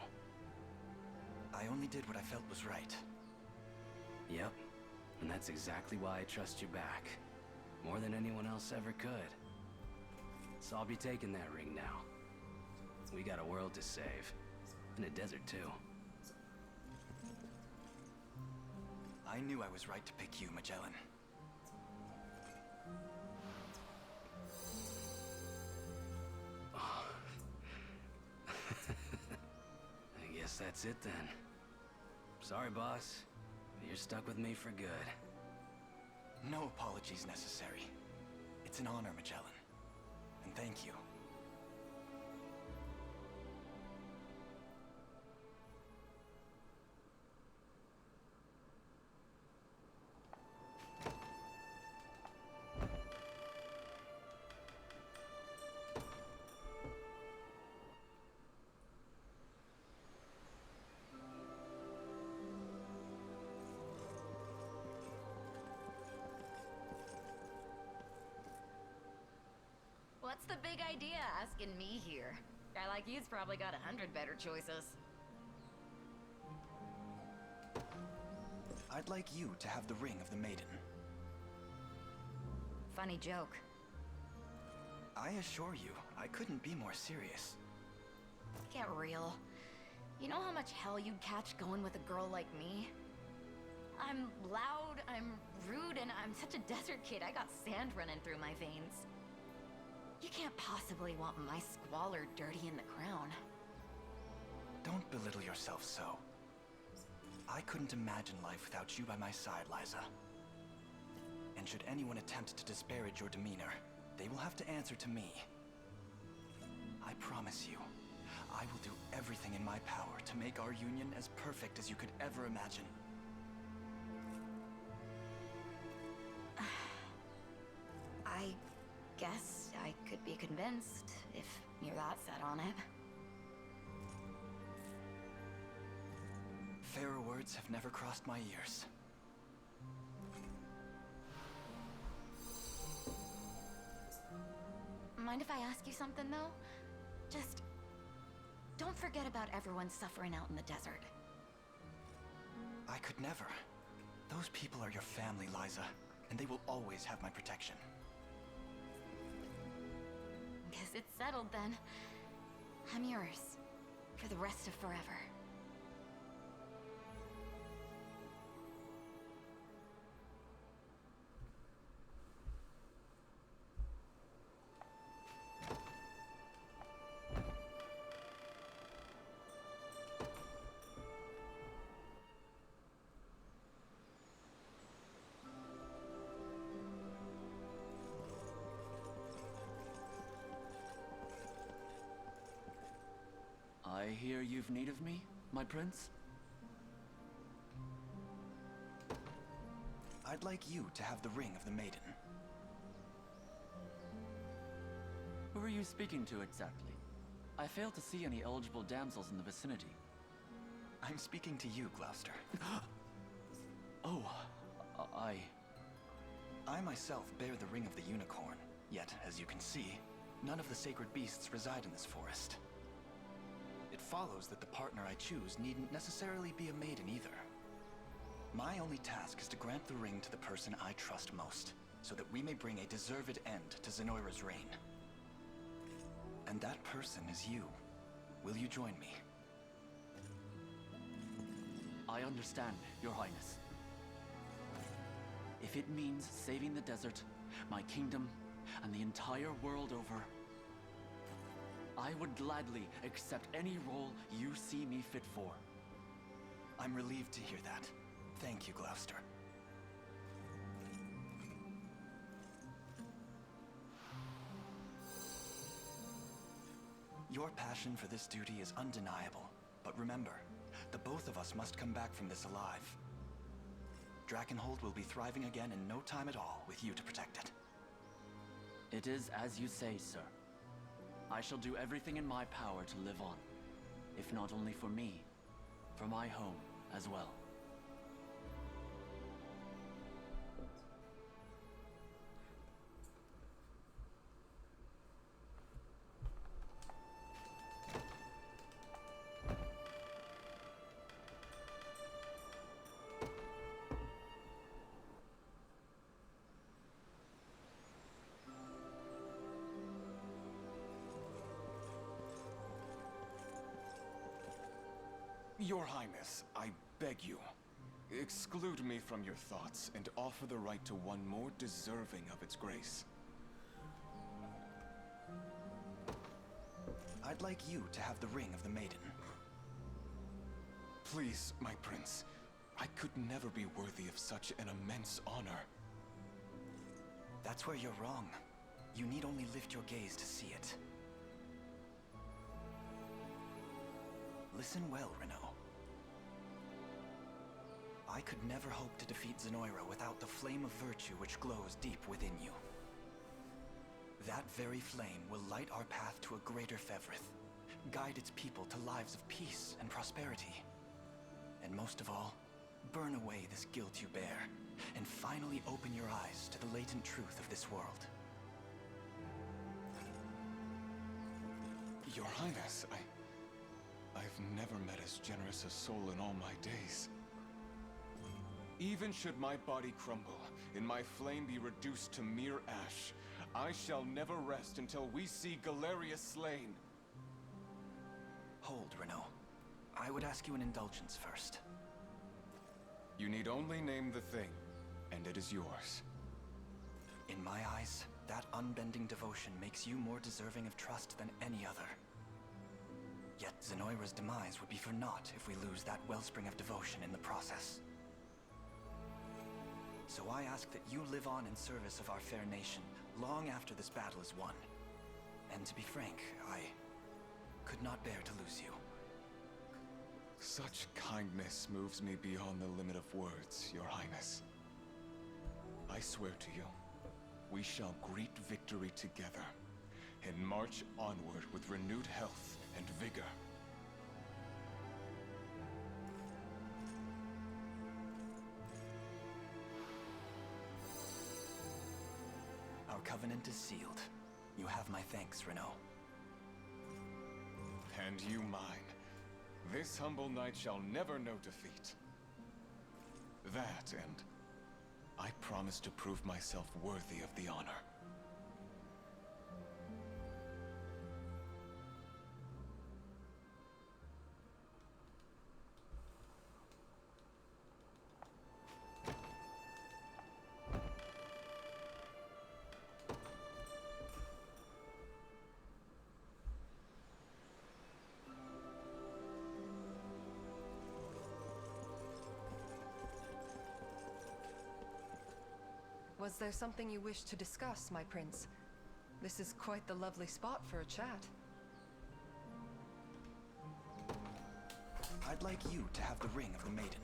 I only did what I felt was right. Yep, and that's exactly why I trust you back. More than anyone else ever could. So I'll be taking that ring now. We got a world to save. And a desert, too. I knew I was right to pick you, Magellan. Oh. I guess that's it then. Sorry, boss. You're stuck with me for good. No apologies necessary. It's an honor, Magellan. And thank you. What's the big idea asking me here? Guy like you's probably got 100 better choices. I'd like you to have the ring of the Maiden. Funny joke. I assure you, I couldn't be more serious. Get real. You know how much hell you'd catch going with a girl like me? I'm loud, I'm rude, and I'm such a desert kid. I got sand running through my veins. You can't possibly want my squalor dirty in the crown. Don't belittle yourself so. I couldn't imagine life without you by my side, Liza. And should anyone attempt to disparage your demeanor, they will have to answer to me. I promise you, I will do everything in my power to make our union as perfect as you could ever imagine. I guess I could be convinced if you're that set on it. Fairer words have never crossed my ears. Mind if I ask you something, though? Just don't forget about everyone suffering out in the desert. I could never. Those people are your family, Liza, and they will always have my protection. Guess it's settled then. I'm yours. For the rest of forever. I hear you've need of me, my prince? I'd like you to have the ring of the Maiden. Who are you speaking to exactly? I fail to see any eligible damsels in the vicinity. I'm speaking to you, Gloucester. Oh, I myself bear the ring of the unicorn, yet, as you can see, none of the sacred beasts reside in this forest. It follows that the partner I choose needn't necessarily be a maiden either. My only task is to grant the ring to the person I trust most, so that we may bring a deserved end to Zenoira's reign. And that person is you. Will you join me? I understand, Your Highness. If it means saving the desert, my kingdom, and the entire world over, I would gladly accept any role you see me fit for. I'm relieved to hear that. Thank you, Gloucester. Your passion for this duty is undeniable. But remember, the both of us must come back from this alive. Drakenhold will be thriving again in no time at all, with you to protect it. It is as you say, sir. I shall do everything in my power to live on. If not only for me, for my home as well. Your Highness, I beg you, exclude me from your thoughts and offer the right to one more deserving of its grace. I'd like you to have the ring of the Maiden. Please, my prince, I could never be worthy of such an immense honor. That's where you're wrong. You need only lift your gaze to see it. Listen well, Renaud. I could never hope to defeat Zenoira without the flame of virtue which glows deep within you. That very flame will light our path to a greater Fevrith, guide its people to lives of peace and prosperity. And most of all, burn away this guilt you bear, and finally open your eyes to the latent truth of this world. Your Highness, I've never met as generous a soul in all my days. Even should my body crumble, and my flame be reduced to mere ash, I shall never rest until we see Galerius slain. Hold, Renaud. I would ask you an indulgence first. You need only name the thing, and it is yours. In my eyes, that unbending devotion makes you more deserving of trust than any other. Yet Zenoira's demise would be for naught if we lose that wellspring of devotion in the process. So I ask that you live on in service of our fair nation, long after this battle is won. And to be frank, I could not bear to lose you. Such kindness moves me beyond the limit of words, Your Highness. I swear to you, we shall greet victory together, and march onward with renewed health and vigor. Our covenant is sealed. You have my thanks, Renaud. And you mine. This humble knight shall never know defeat. That, and I promise to prove myself worthy of the honor. Was there something you wished to discuss, my prince? This is quite the lovely spot for a chat. I'd like you to have the ring of the Maiden.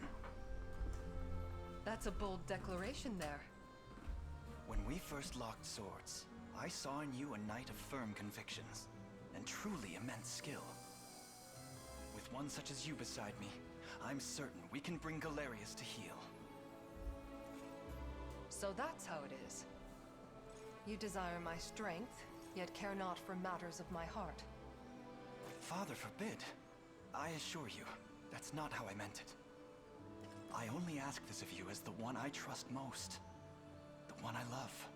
That's a bold declaration there. When we first locked swords, I saw in you a knight of firm convictions, and truly immense skill. With one such as you beside me, I'm certain we can bring Galerius to heel. So that's how it is. You desire my strength, yet care not for matters of my heart. Father forbid. I assure you, that's not how I meant it. I only ask this of you as the one I trust most. The one I love.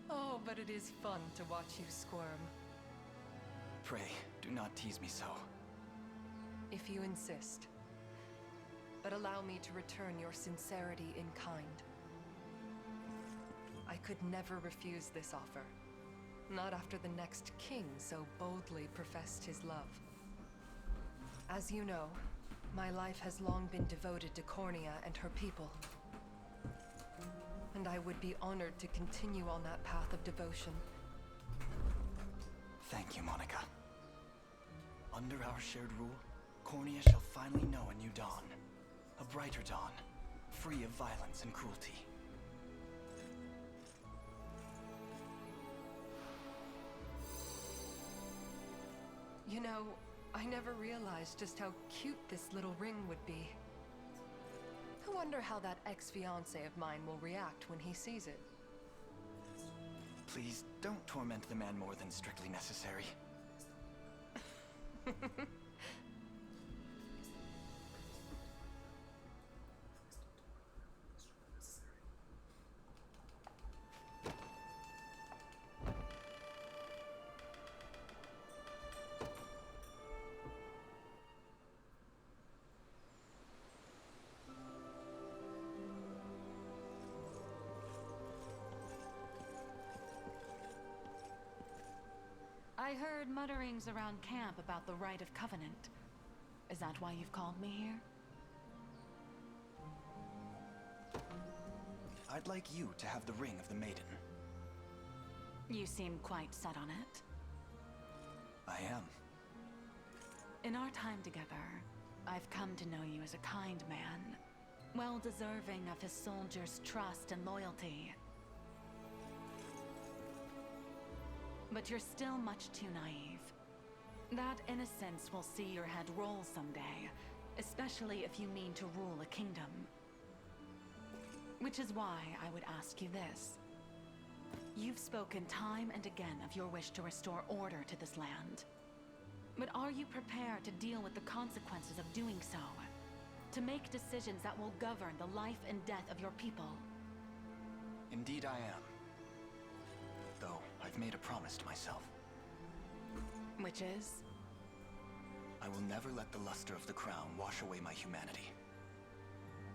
Oh, but it is fun to watch you squirm. Pray, do not tease me so. If you insist. But allow me to return your sincerity in kind. I could never refuse this offer. Not after the next king so boldly professed his love. As you know, my life has long been devoted to Cornea and her people. And I would be honored to continue on that path of devotion. Thank you, Monica. Under our shared rule, Cornea shall finally know a new dawn. A brighter dawn, free of violence and cruelty. You know, I never realized just how cute this little ring would be. I wonder how that ex-fiancé of mine will react when he sees it. Please, don't torment the man more than strictly necessary. I heard mutterings around camp about the Rite of Covenant. Is that why you've called me here? I'd like you to have the ring of the Maiden. You seem quite set on it. I am. In our time together, I've come to know you as a kind man, well deserving of his soldiers' trust and loyalty. But you're still much too naive. That innocence will see your head roll someday, especially if you mean to rule a kingdom. Which is why I would ask you this. You've spoken time and again of your wish to restore order to this land. But are you prepared to deal with the consequences of doing so? To make decisions that will govern the life and death of your people? Indeed I am. Though, I've made a promise to myself. Which is? I will never let the luster of the crown wash away my humanity.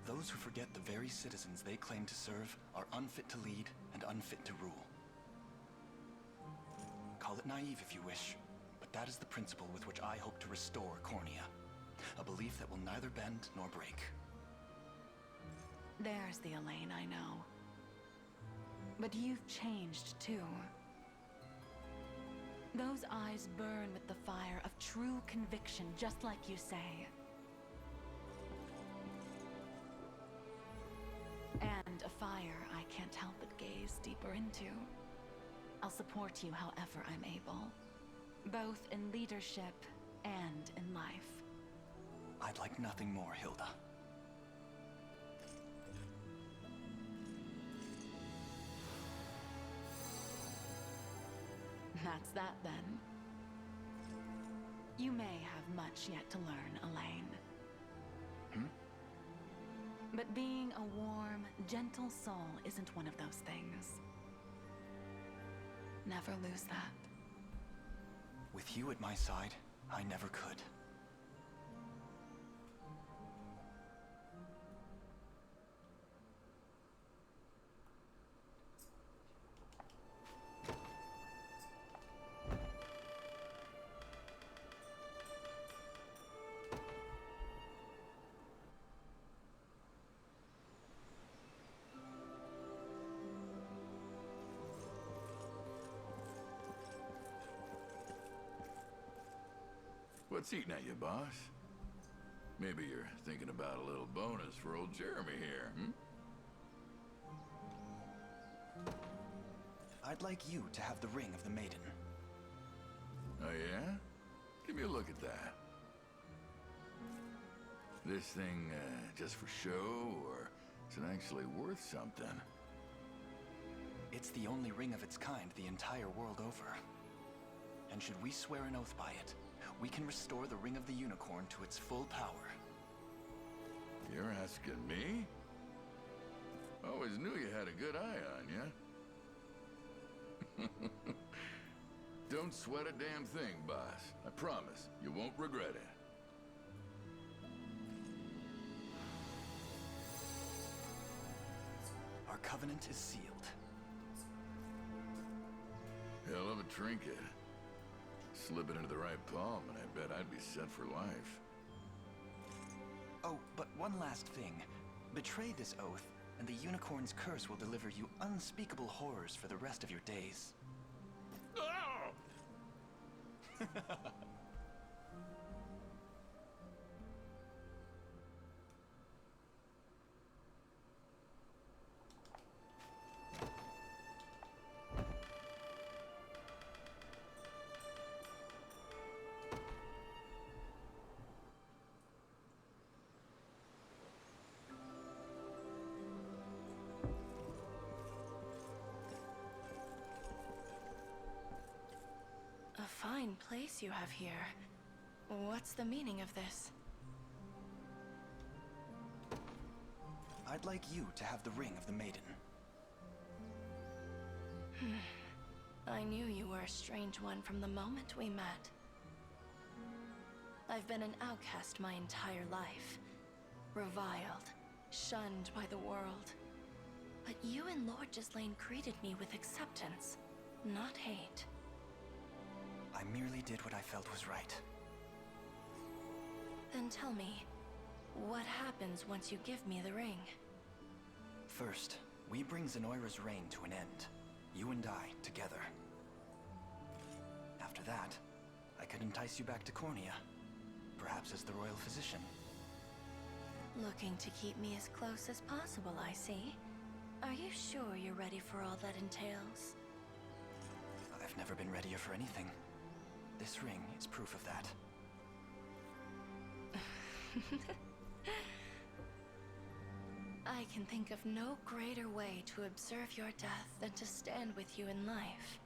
Those who forget the very citizens they claim to serve are unfit to lead and unfit to rule. Call it naive if you wish, but that is the principle with which I hope to restore Cornea. A belief that will neither bend nor break. There's the Elaine I know. But you've changed too. Those eyes burn with the fire of true conviction, just like you say. And a fire I can't help but gaze deeper into. I'll support you however I'm able, both in leadership and in life. I'd like nothing more, Hilda. That's that then. You may have much yet to learn, Elaine. But being a warm, gentle soul isn't one of those things. Never lose that. With you at my side, I never could. What's eating at you, boss? Maybe you're thinking about a little bonus for old Jeremy here, I'd like you to have the ring of the Maiden. Oh, yeah? Give me a look at that. This thing, just for show, or is it actually worth something? It's the only ring of its kind the entire world over. And should we swear an oath by it, we can restore the Ring of the Unicorn to its full power. You're asking me? Always knew you had a good eye on you. Don't sweat a damn thing, boss. I promise, you won't regret it. Our covenant is sealed. hell of a trinket. Slip it into the right palm, and I bet I'd be set for life. Oh, but one last thing. Betray this oath, and the unicorn's curse will deliver you unspeakable horrors for the rest of your days. A fine place you have here. What's the meaning of this? I'd like you to have the ring of the Maiden. I knew you were a strange one from the moment we met. I've been an outcast my entire life. Reviled, shunned by the world. But you and Lord Ghislaine greeted me with acceptance, not hate. I merely did what I felt was right. Then tell me, what happens once you give me the ring? First, we bring Zenoira's reign to an end. You and I, together. After that, I could entice you back to Cornea. Perhaps as the royal physician. Looking to keep me as close as possible, I see. Are you sure you're ready for all that entails? I've never been readier for anything. This ring is proof of that. I can think of no greater way to observe your death than to stand with you in life.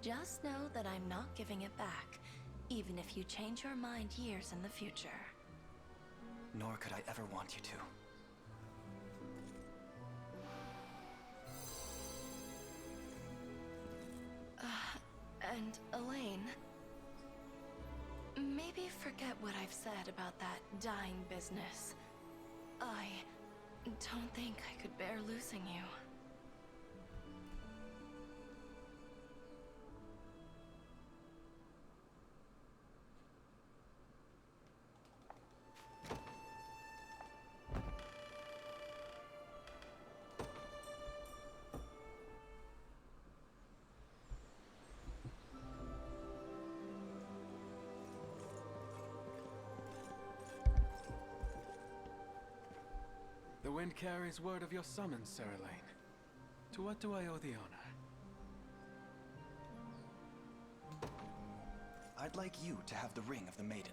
Just know that I'm not giving it back, even if you change your mind years in the future. Nor could I ever want you to. And Elaine, maybe forget what I've said about that dying business. I don't think I could bear losing you. The wind carries word of your summons, Sir Elaine. To what do I owe the honor? I'd like you to have the ring of the Maiden.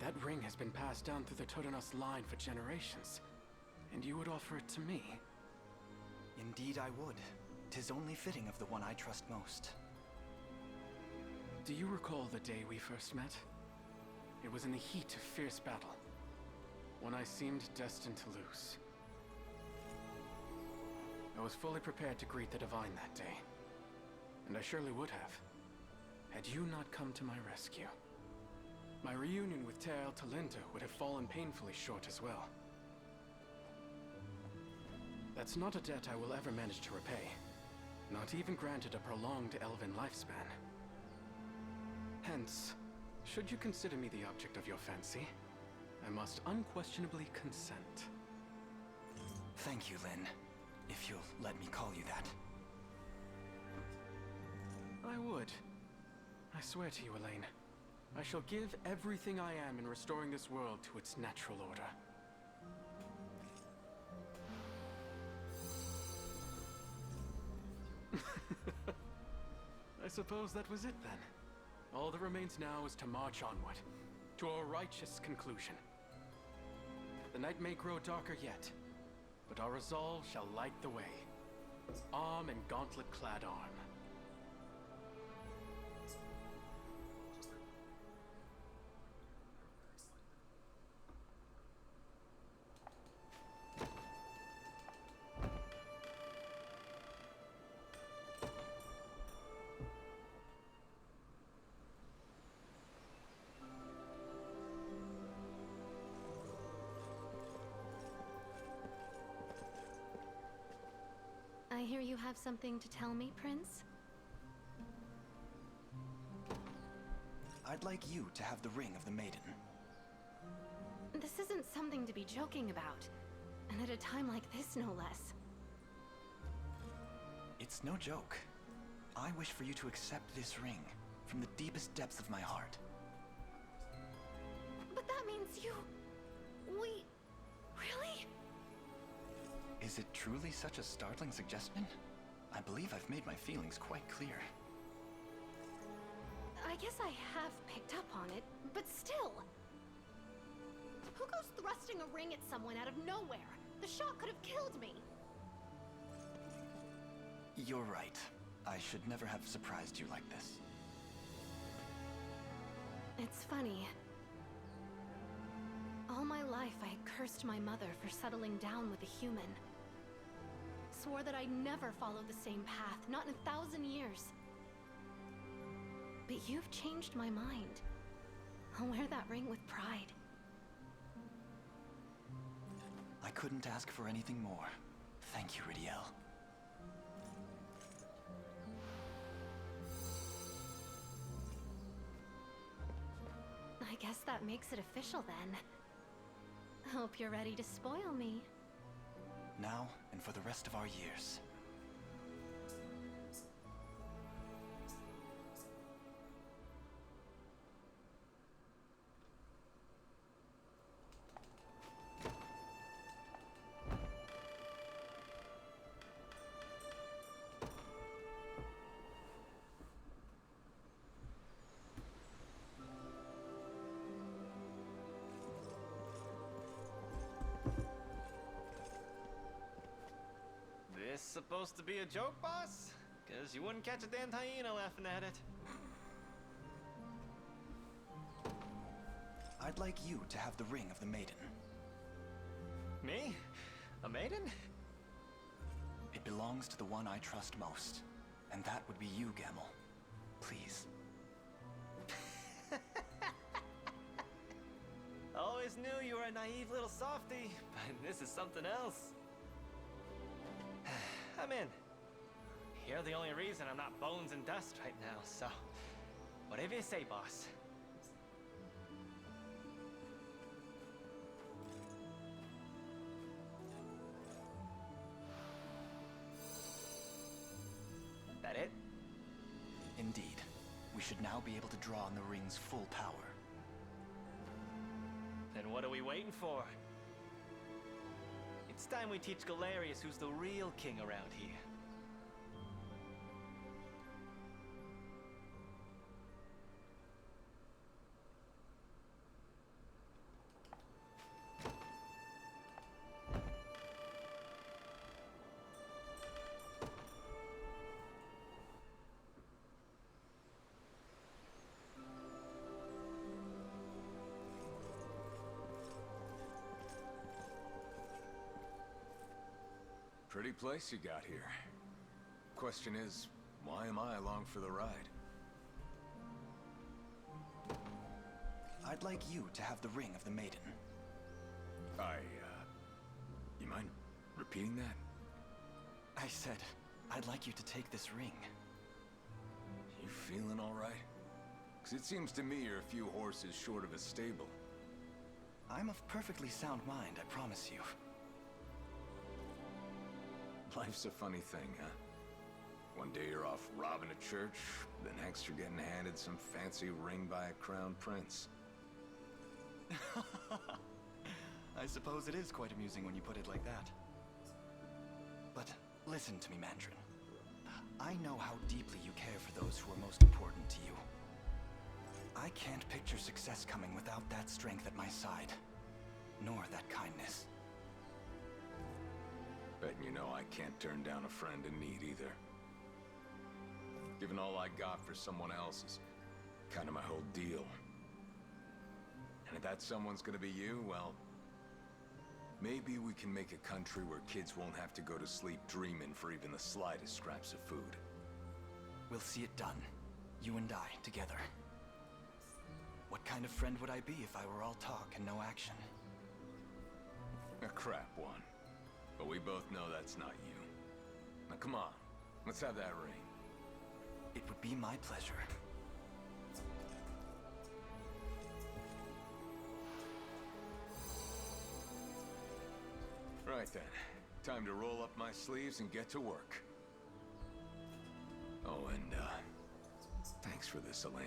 That ring has been passed down through the Totenos line for generations, and you would offer it to me? Indeed I would. 'Tis only fitting of the one I trust most. Do you recall the day we first met? It was in the heat of fierce battle, when I seemed destined to lose. I was fully prepared to greet the Divine that day, and I surely would have, had you not come to my rescue. My reunion with Teil Talinta would have fallen painfully short as well. That's not a debt I will ever manage to repay, not even granted a prolonged elven lifespan. Hence, should you consider me the object of your fancy, I must unquestionably consent. Thank you, Lynn. If you'll let me call you that. I would. I swear to you, Elaine. I shall give everything I am in restoring this world to its natural order. I suppose that was it then. All that remains now is to march onward, to a righteous conclusion. The night may grow darker yet, but our resolve shall light the way. Arm and gauntlet-clad arm. you have something to tell me, Prince? I'd like you to have the ring of the Maiden. This isn't something to be joking about. And at a time like this, no less. It's no joke. I wish for you to accept this ring from the deepest depths of my heart. But that means you... We... Really? Is it truly such a startling suggestion? I believe I've made my feelings quite clear. I guess I have picked up on it, but still. Who goes thrusting a ring at someone out of nowhere? The shot could have killed me. You're right. I should never have surprised you like this. It's funny. All my life, I cursed my mother for settling down with a human. Swore that I'd never follow the same path, not in 1,000 years. But you've changed my mind. I'll wear that ring with pride. I couldn't ask for anything more. Thank you, Ridiel. I guess that makes it official then. Hope you're ready to spoil me. Now and for the rest of our years. This supposed to be a joke, boss? Cause you wouldn't catch a damned hyena laughing at it. I'd like you to have the ring of the Maiden. Me? A maiden? It belongs to the one I trust most. And that would be you, Gamel. Please. Always knew you were a naive little softy, but this is something else. I'm in. You're the only reason I'm not bones and dust right now, so... whatever you say, boss. That it? Indeed. We should now be able to draw on the ring's full power. Then what are we waiting for? It's time we teach Galerius who's the real king around here. Pretty place you got here. Question is, why am I along for the ride? I'd like you to have the ring of the Maiden. You mind repeating that? I said, I'd like you to take this ring. You feeling all right? 'Cause it seems to me you're a few horses short of a stable. I'm of perfectly sound mind, I promise you. Life's a funny thing, huh? One day you're off robbing a church, the next you're getting handed some fancy ring by a crown prince. I suppose it is quite amusing when you put it like that. But listen to me, Mandarin. I know how deeply you care for those who are most important to you. I can't picture success coming without that strength at my side, nor that kindness. Betting you know I can't turn down a friend in need either. Giving all I got for someone else is kind of my whole deal. And if that someone's gonna be you, well, maybe we can make a country where kids won't have to go to sleep dreaming for even the slightest scraps of food. We'll see it done. You and I, together. What kind of friend would I be if I were all talk and no action? A crap one. But we both know that's not you. Now come on, Let's have that ring. It would be my pleasure. Right then. Time to roll up my sleeves and get to work. Oh, and, thanks for this, Elaine.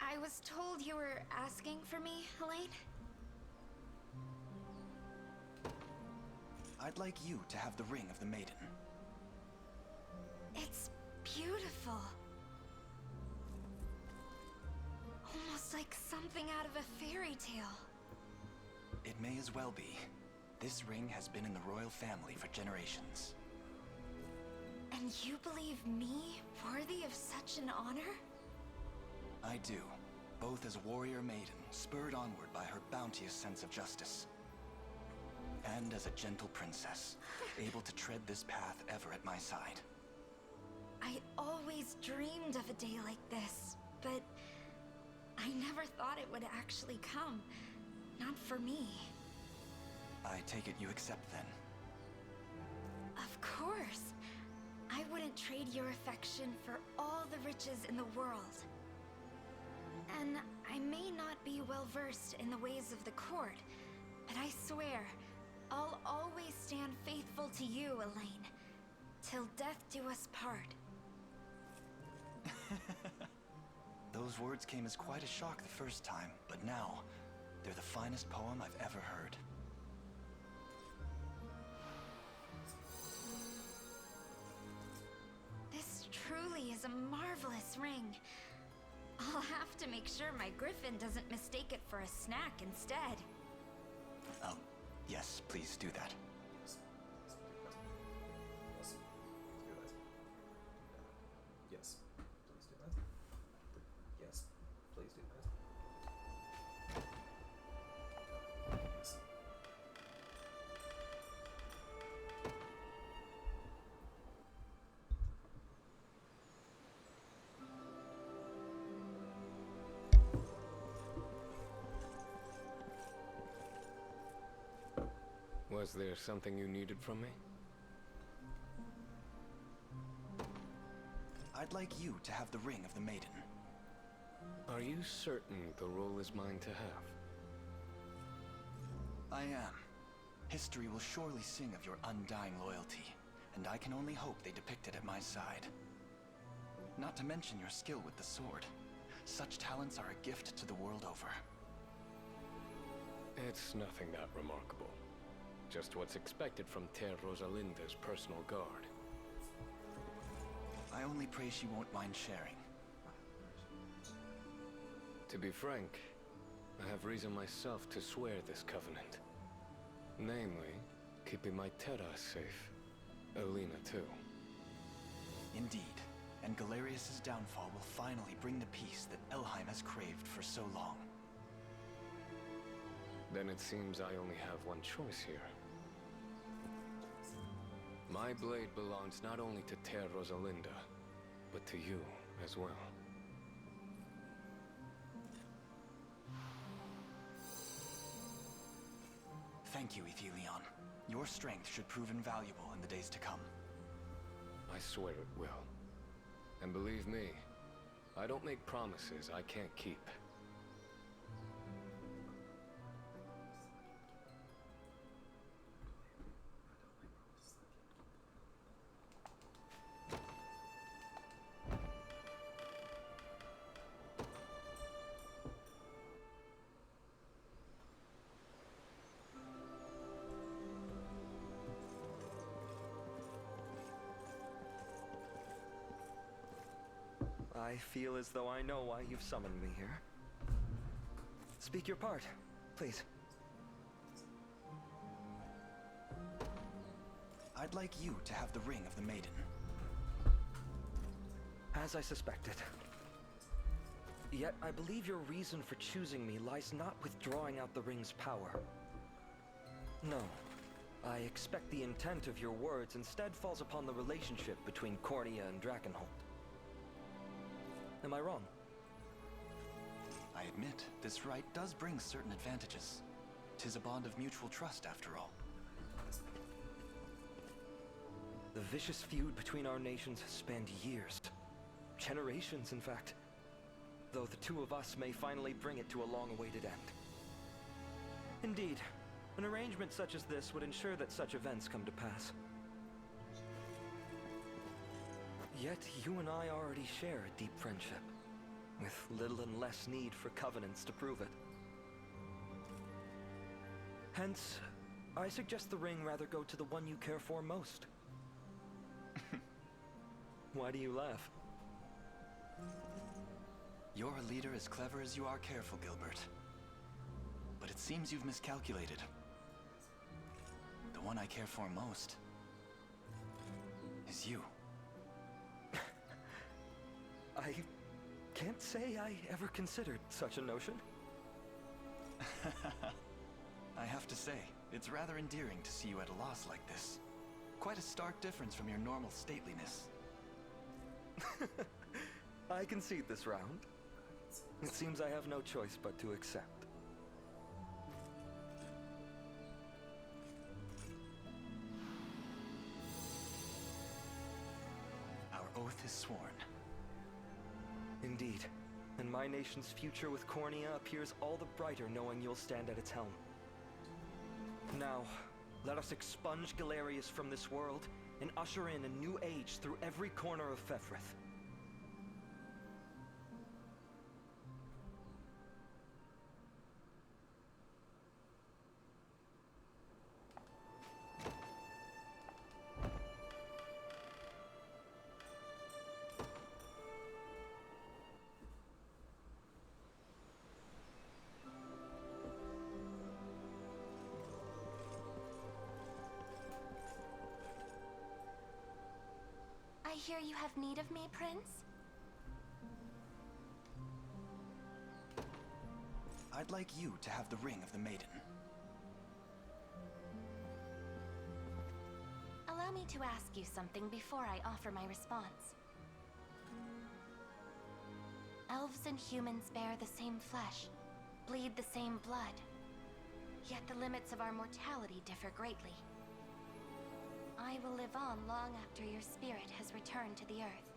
I was told you were asking for me, Helene? I'd like you to have the ring of the Maiden. It's beautiful. Almost like something out of a fairy tale. It may as well be. This ring has been in the royal family for generations. And you believe me worthy of such an honor? I do. Both as warrior maiden, spurred onward by her bounteous sense of justice. And as a gentle princess, able to tread this path ever at my side. I always dreamed of a day like this, but I never thought it would actually come. Not for me. I take it you accept then? Of course. I wouldn't trade your affection for all the riches in the world. And I may not be well versed in the ways of the court, but I swear, I'll always stand faithful to you, Elaine. Till death do us part. Those words came as quite a shock the first time, but now, they're the finest poem I've ever heard. This truly is a marvelous ring. I'll have to make sure my griffin doesn't mistake it for a snack instead. Yes, please do that. Yes, please do that. Yes, please do that. Yes. Was there something you needed from me? I'd like you to have the ring of the Maiden. Are you certain the role is mine to have? I am. History will surely sing of your undying loyalty, and I can only hope they depict it at my side. Not to mention your skill with the sword. Such talents are a gift to the world over. It's nothing that remarkable. Just what's expected from Ter Rosalinda's personal guard. I only pray she won't mind sharing. To be frank, I have reason myself to swear this covenant. Namely, keeping my Terra safe. Alina too. Indeed, and Galerius' downfall will finally bring the peace that Elheim has craved for so long. Then it seems I only have one choice here. My blade belongs not only to Ter Rosalinda, but to you as well. Thank you, Ethelion. Your strength should prove invaluable in the days to come. I swear it will. And believe me, I don't make promises I can't keep. I feel as though I know why you've summoned me here. Speak your part, please. I'd like you to have the ring of the Maiden. As I suspected. Yet I believe your reason for choosing me lies not with drawing out the ring's power. No. I expect the intent of your words instead falls upon the relationship between Cornea and Drakenholt. Am I wrong? I admit, this right does bring certain advantages. 'Tis a bond of mutual trust, after all. The vicious feud between our nations has spanned years. Generations, in fact. Though the two of us may finally bring it to a long-awaited end. Indeed, an arrangement such as this would ensure that such events come to pass. Yet you and I already share a deep friendship, with little and less need for covenants to prove it. Hence, I suggest the ring rather go to the one you care for most. Why do you laugh? You're a leader as clever as you are careful, Gilbert. But it seems you've miscalculated. The one I care for most is you. I can't say I ever considered such a notion. I have to say, it's rather endearing to see you at a loss like this. Quite a stark difference from your normal stateliness. I concede this round. It seems I have no choice but to accept. Our oath is sworn. Indeed. And my nation's future with Cornea appears all the brighter knowing you'll stand at its helm. Now, let us expunge Galerius from this world and usher in a new age through every corner of Fefrith. I hear you have need of me, Prince? I'd like you to have the ring of the Maiden. Allow me to ask you something before I offer my response. Elves and humans bear the same flesh, bleed the same blood. Yet the limits of our mortality differ greatly. I will live on long after your spirit has returned to the Earth.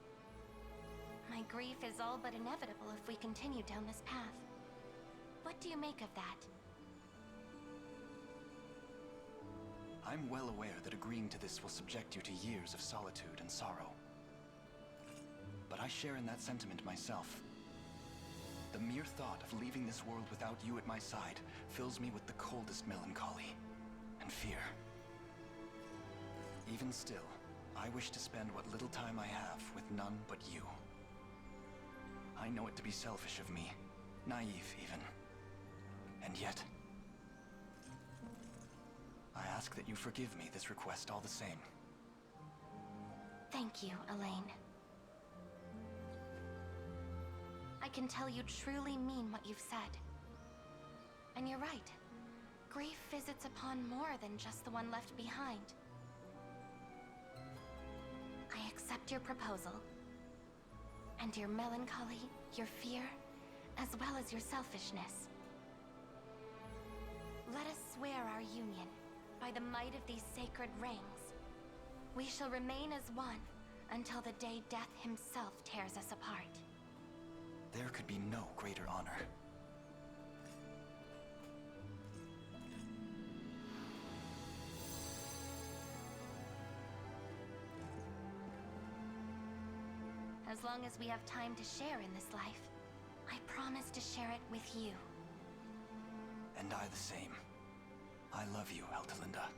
My grief is all but inevitable if we continue down this path. What do you make of that? I'm well aware that agreeing to this will subject you to years of solitude and sorrow. But I share in that sentiment myself. The mere thought of leaving this world without you at my side fills me with the coldest melancholy and fear. Even still, I wish to spend what little time I have with none but you. I know it to be selfish of me, naive even. And yet, I ask that you forgive me this request all the same. Thank you, Elaine. I can tell you truly mean what you've said. And you're right. Grief visits upon more than just the one left behind. I accept your proposal. And your melancholy, your fear, as well as your selfishness. Let us swear our union by the might of these sacred rings. We shall remain as one until the day death himself tears us apart. There could be no greater honor. As long as we have time to share in this life, I promise to share it with you. And I the same. I love you, Eltelinda.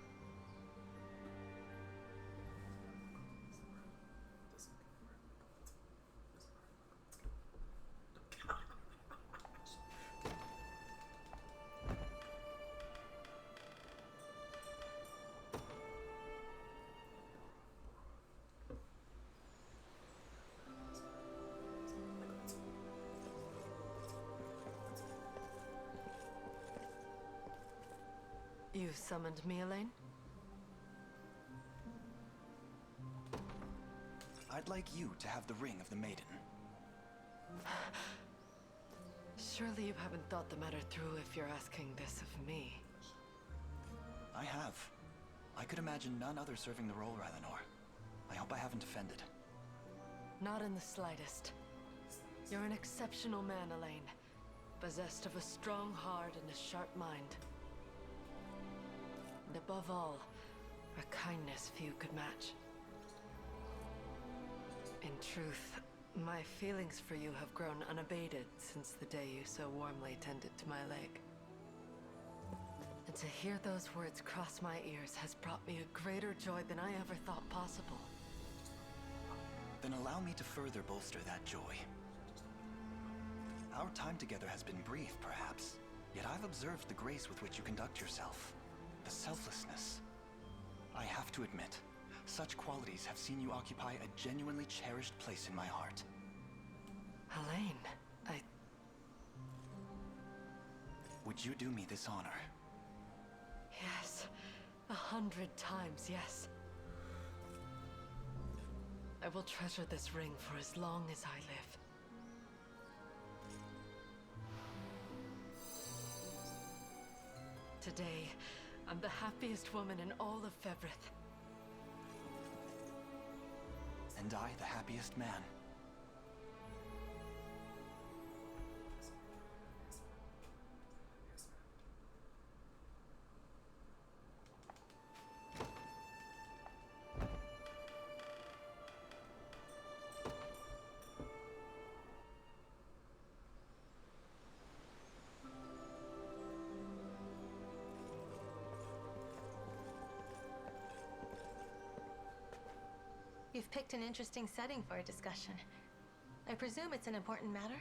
You summoned me, Elaine? I'd like you to have the ring of the Maiden. Surely you haven't thought the matter through if you're asking this of me. I have. I could imagine none other serving the role, Rylanor. I hope I haven't offended. Not in the slightest. You're an exceptional man, Elaine. Possessed of a strong heart and a sharp mind. And above all, a kindness few could match. In truth, my feelings for you have grown unabated since the day you so warmly tended to my leg. And to hear those words cross my ears has brought me a greater joy than I ever thought possible. Then allow me to further bolster that joy. Our time together has been brief, perhaps, yet I've observed the grace with which you conduct yourself. The selflessness. I have to admit, such qualities have seen you occupy a genuinely cherished place in my heart. Elaine, Would you do me this honor? Yes. 100 times, yes. I will treasure this ring for as long as I live. Today, I'm the happiest woman in all of Fevrith. And I, the happiest man. You've picked an interesting setting for a discussion. I presume it's an important matter?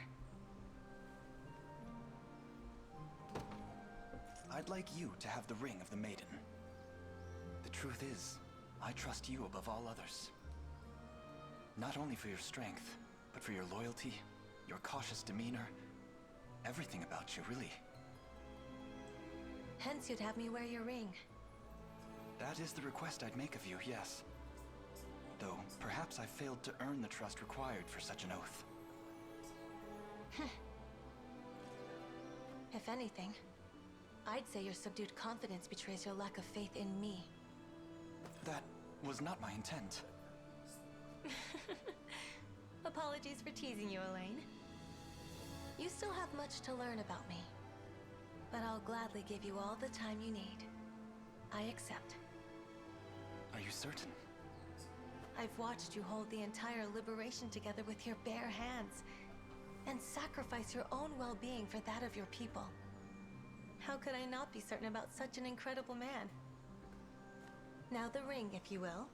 I'd like you to have the ring of the Maiden. The truth is, I trust you above all others. Not only for your strength, but for your loyalty, your cautious demeanor, everything about you, really. Hence you'd have me wear your ring. That is the request I'd make of you, yes. Though, perhaps I failed to earn the trust required for such an oath. If anything, I'd say your subdued confidence betrays your lack of faith in me. That was not my intent. Apologies for teasing you, Elaine. You still have much to learn about me. But I'll gladly give you all the time you need. I accept. Are you certain? I've watched you hold the entire liberation together with your bare hands, and sacrifice your own well-being for that of your people. How could I not be certain about such an incredible man? Now the ring, if you will.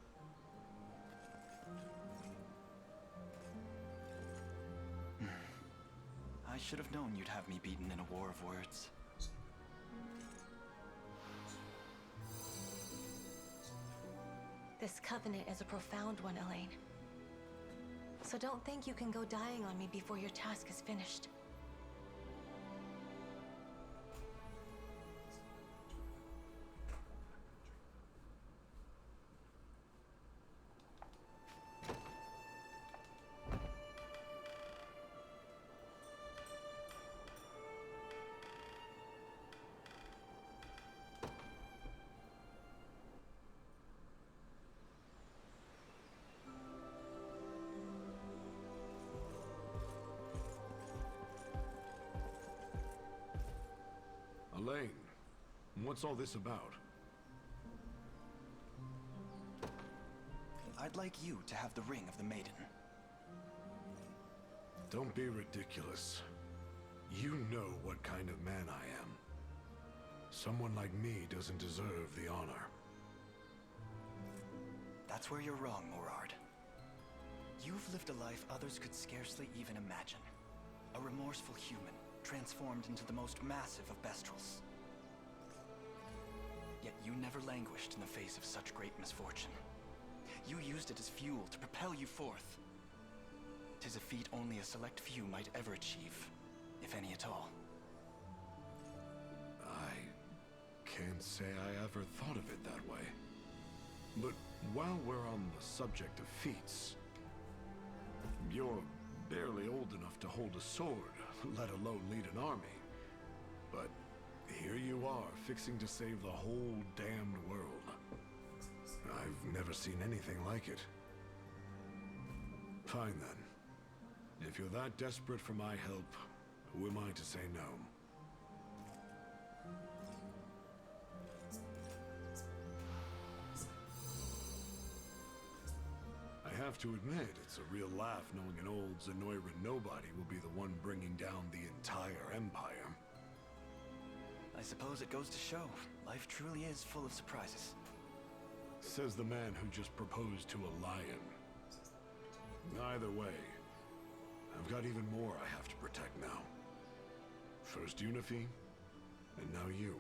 I should have known you'd have me beaten in a war of words. This covenant is a profound one, Elaine. So don't think you can go dying on me before your task is finished. Elaine, what's all this about? I'd like you to have the ring of the Maiden. Don't be ridiculous. You know what kind of man I am. Someone like me doesn't deserve the honor. That's where you're wrong, Morard. You've lived a life others could scarcely even imagine. A remorseful human, transformed into the most massive of Bestrels. Yet you never languished in the face of such great misfortune. You used it as fuel to propel you forth. 'Tis a feat only a select few might ever achieve, if any at all. I can't say I ever thought of it that way. But while we're on the subject of feats, you're barely old enough to hold a sword, let alone lead an army. But here you are, fixing to save the whole damned world. I've never seen anything like it. Fine then. If you're that desperate for my help, who am I to say no? I have to admit, it's a real laugh knowing an old Zenoira nobody will be the one bringing down the entire Empire. I suppose it goes to show, life truly is full of surprises. Says the man who just proposed to a lion. Either way, I've got even more I have to protect now. First Unifi, and now you.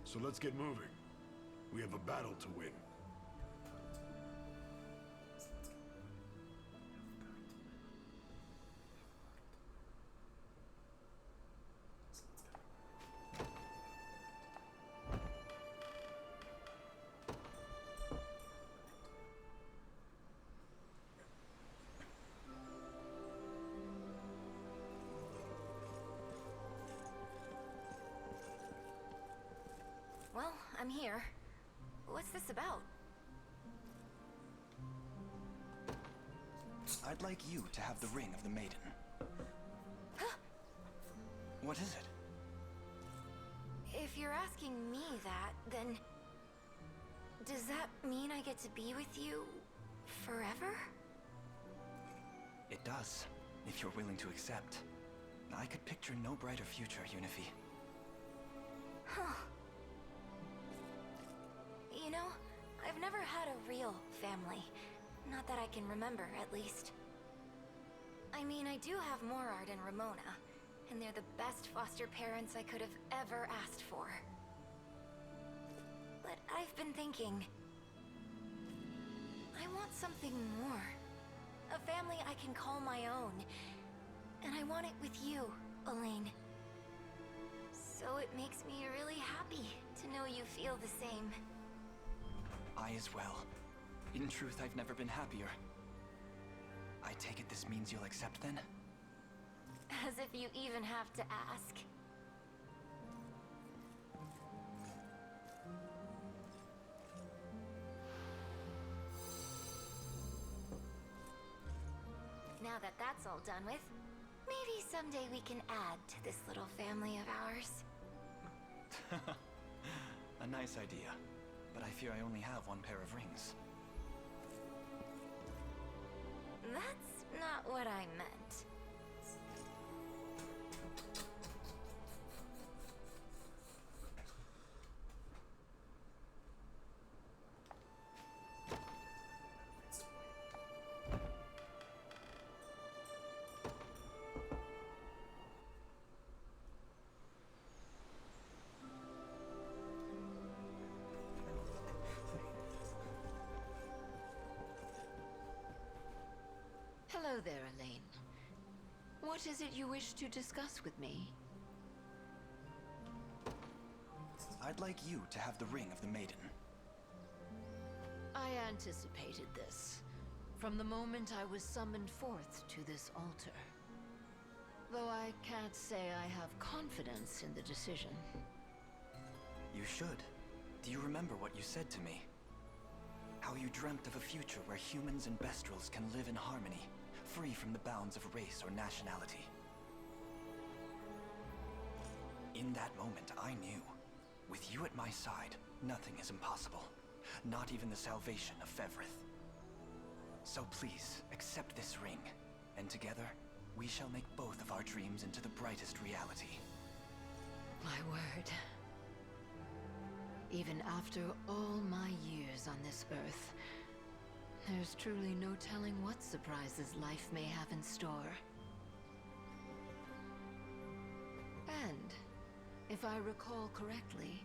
So let's get moving. We have a battle to win. Well, I'm here. What's this about? I'd like you to have the ring of the Maiden. Huh? What is it? If you're asking me that, then... does that mean I get to be with you... forever? It does, if you're willing to accept. I could picture no brighter future, Unifi. Huh. You know, I've never had a real family. Not that I can remember, at least. I mean, I do have Morard and Ramona, and they're the best foster parents I could have ever asked for. But I've been thinking... I want something more. A family I can call my own. And I want it with you, Elaine. So it makes me really happy to know you feel the same. I as well. In truth, I've never been happier. I take it this means you'll accept then? As if you even have to ask. Now that that's all done with, maybe someday we can add to this little family of ours. A nice idea. But I fear I only have one pair of rings. That's not what I meant. Hello there, Elaine. What is it you wish to discuss with me? I'd like you to have the ring of the Maiden. I anticipated this, from the moment I was summoned forth to this altar. Though I can't say I have confidence in the decision. You should. Do you remember what you said to me? How you dreamt of a future where humans and Bestrels can live in harmony, free from the bounds of race or nationality. In that moment, I knew, with you at my side, nothing is impossible. Not even the salvation of Fevrith. So please, accept this ring, and together, we shall make both of our dreams into the brightest reality. My word. Even after all my years on this earth, there's truly no telling what surprises life may have in store. And, if I recall correctly,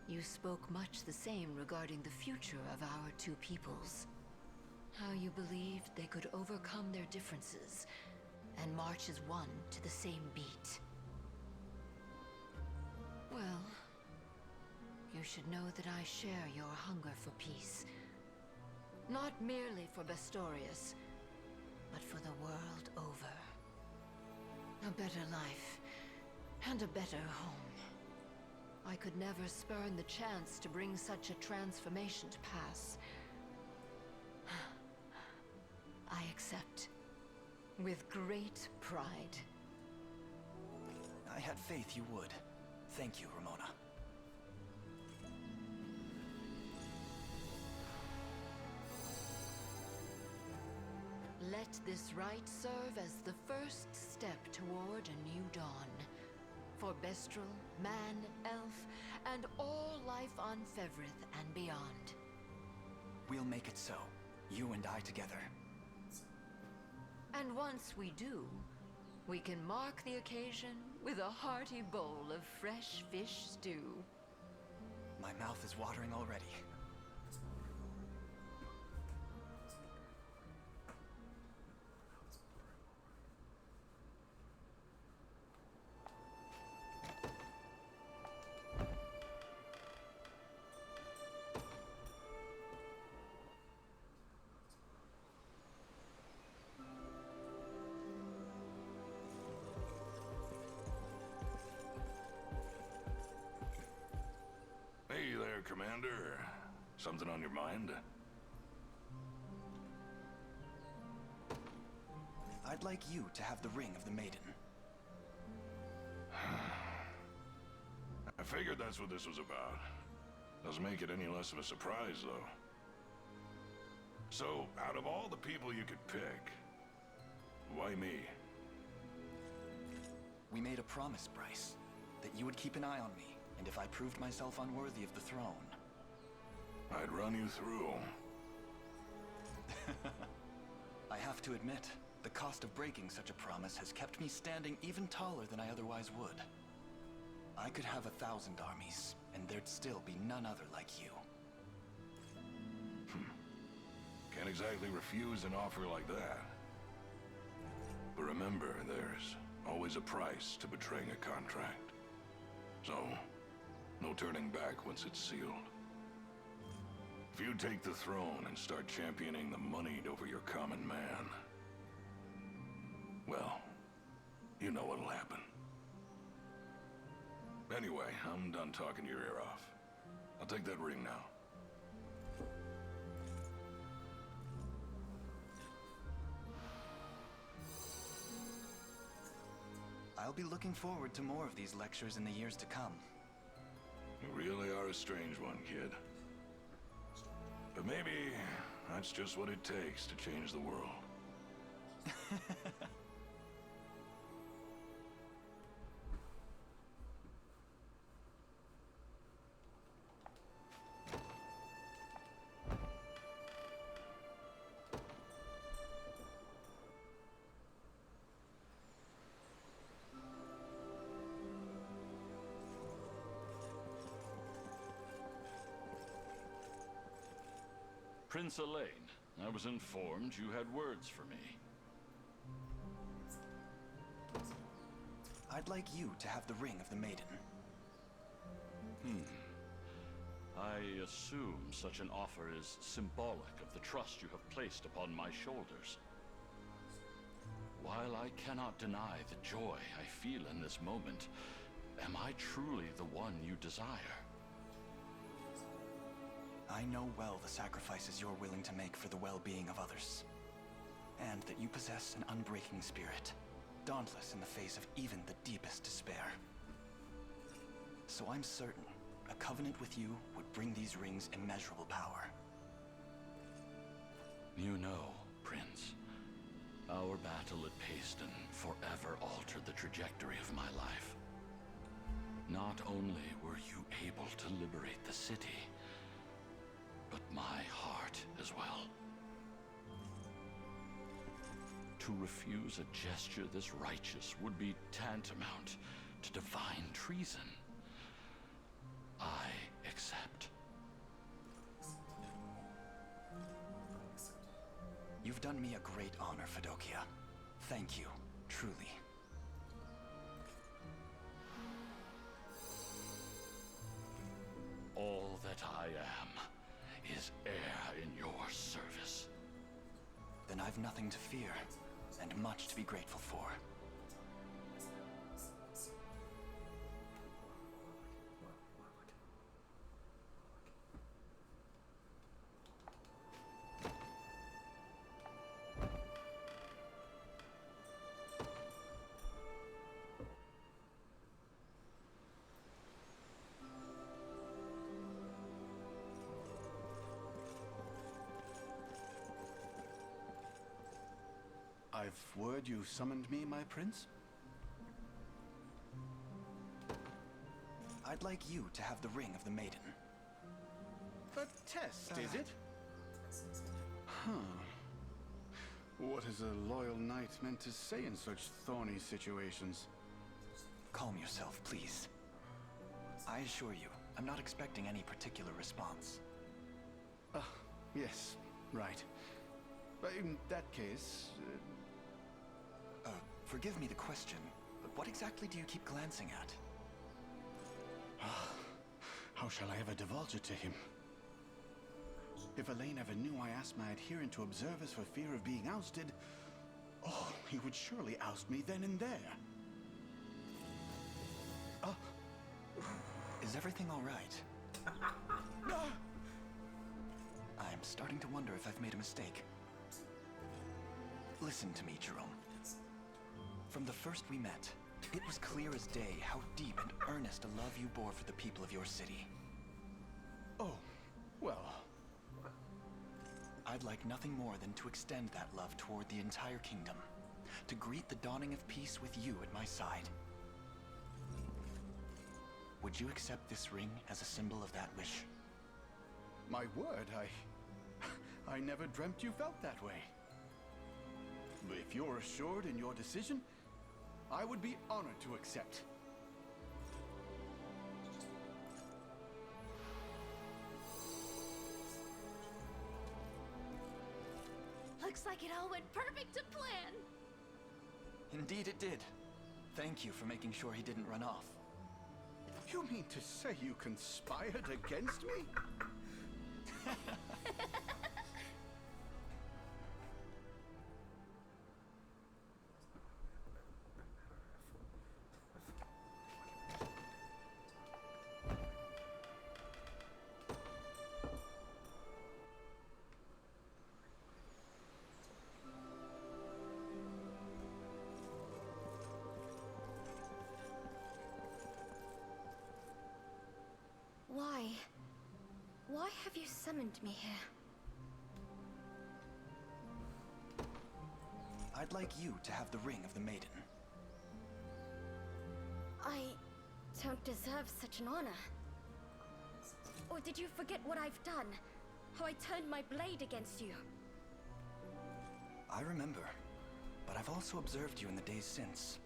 you spoke much the same regarding the future of our two peoples. How you believed they could overcome their differences and march as one to the same beat. Well, You should know that I share your hunger for peace. Not merely for Bastorius, but for the world over. A better life, and a better home. I could never spurn the chance to bring such a transformation to pass. I accept. With great pride. I had faith you would. Thank you, Ramona. Let this rite serve as the first step toward a new dawn. For Bestral, man, elf, and all life on Fevrith and beyond. We'll make it so. You and I together. And once we do, we can mark the occasion with a hearty bowl of fresh fish stew. My mouth is watering already. Hey there, Commander. Something on your mind? I'd like you to have the ring of the Maiden. I figured that's what this was about. Doesn't make it any less of a surprise, though. So, out of all the people you could pick, why me? We made a promise, Bryce, that you would keep an eye on me, and if I proved myself unworthy of the throne... I'd run you through. I have to admit, the cost of breaking such a promise has kept me standing even taller than I otherwise would. I could have 1,000 armies, and there'd still be none other like you. Can't exactly refuse an offer like that. But remember, there's always a price to betraying a contract. So, no turning back once it's sealed. If you take the throne and start championing the moneyed over your common man, well, you know what'll happen. Anyway, I'm done talking your ear off. I'll take that ring now. I'll be looking forward to more of these lectures in the years to come. You really are a strange one, kid. But maybe that's just what it takes to change the world. Prince Elaine, I was informed you had words for me. I'd like you to have the ring of the Maiden. I assume such an offer is symbolic of the trust you have placed upon my shoulders. While I cannot deny the joy I feel in this moment, am I truly the one you desire? I know well the sacrifices you're willing to make for the well-being of others. And that you possess an unbreaking spirit, dauntless in the face of even the deepest despair. So I'm certain a covenant with you would bring these rings immeasurable power. You know, Prince, our battle at Paeston forever altered the trajectory of my life. Not only were you able to liberate the city, but my heart as well. To refuse a gesture this righteous would be tantamount to divine treason. I accept. You've done me a great honor, Fedokia. Thank you, truly. all that I am is air in your service. Then I've nothing to fear, and much to be grateful for. I've word you summoned me, my prince? I'd like you to have the ring of the Maiden. A test, is it? Huh. What is a loyal knight meant to say in such thorny situations? Calm yourself, please. I assure you, I'm not expecting any particular response. Ah, yes, right. But in that case... Forgive me the question, but what exactly do you keep glancing at? How shall I ever divulge it to him? If Elaine ever knew I asked my adherent to observe us for fear of being ousted, oh, he would surely oust me then and there. Is everything all right? I'm starting to wonder if I've made a mistake. Listen to me, Jerome. From the first we met, it was clear as day how deep and earnest a love you bore for the people of your city. Oh, well... I'd like nothing more than to extend that love toward the entire kingdom. To greet the dawning of peace with you at my side. Would you accept this ring as a symbol of that wish? My word, I never dreamt you felt that way. But if you're assured in your decision, I would be honored to accept. Looks like it all went perfect to plan. Indeed it did. Thank you for making sure he didn't run off. You mean to say you conspired against me? Why have you summoned me here? I'd like you to have the ring of the Maiden. I don't deserve such an honor. Or did you forget what I've done? How I turned my blade against you? I remember, but I've also observed you in the days since.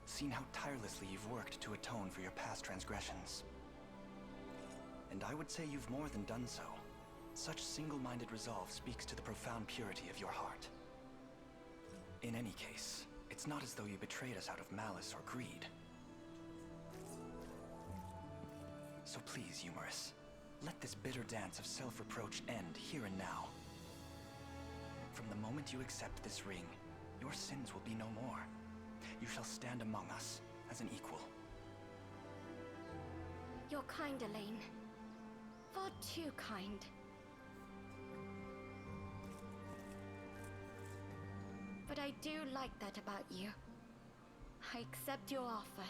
Seen how tirelessly you've worked to atone for your past transgressions. And I would say you've more than done so. Such single-minded resolve speaks to the profound purity of your heart. In any case, it's not as though you betrayed us out of malice or greed. So please, Humorous, let this bitter dance of self-reproach end here and now. From the moment you accept this ring, your sins will be no more. You shall stand among us as an equal. You're kind, Elaine. Far too kind. But I do like that about you. I accept your offer.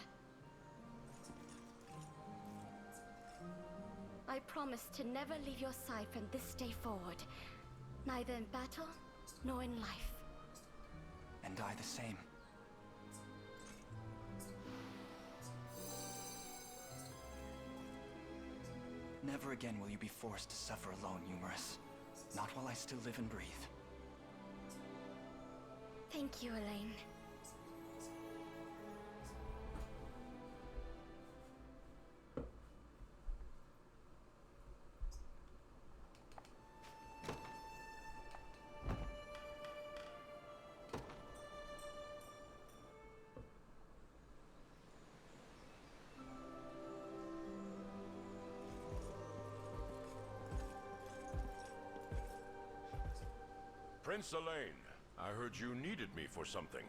I promise to never leave your side from this day forward. Neither in battle, nor in life. And I the same. Never again will you be forced to suffer alone, Humorous. Not while I still live and breathe. Thank you, Elaine. Prince Elaine, I heard you needed me for something.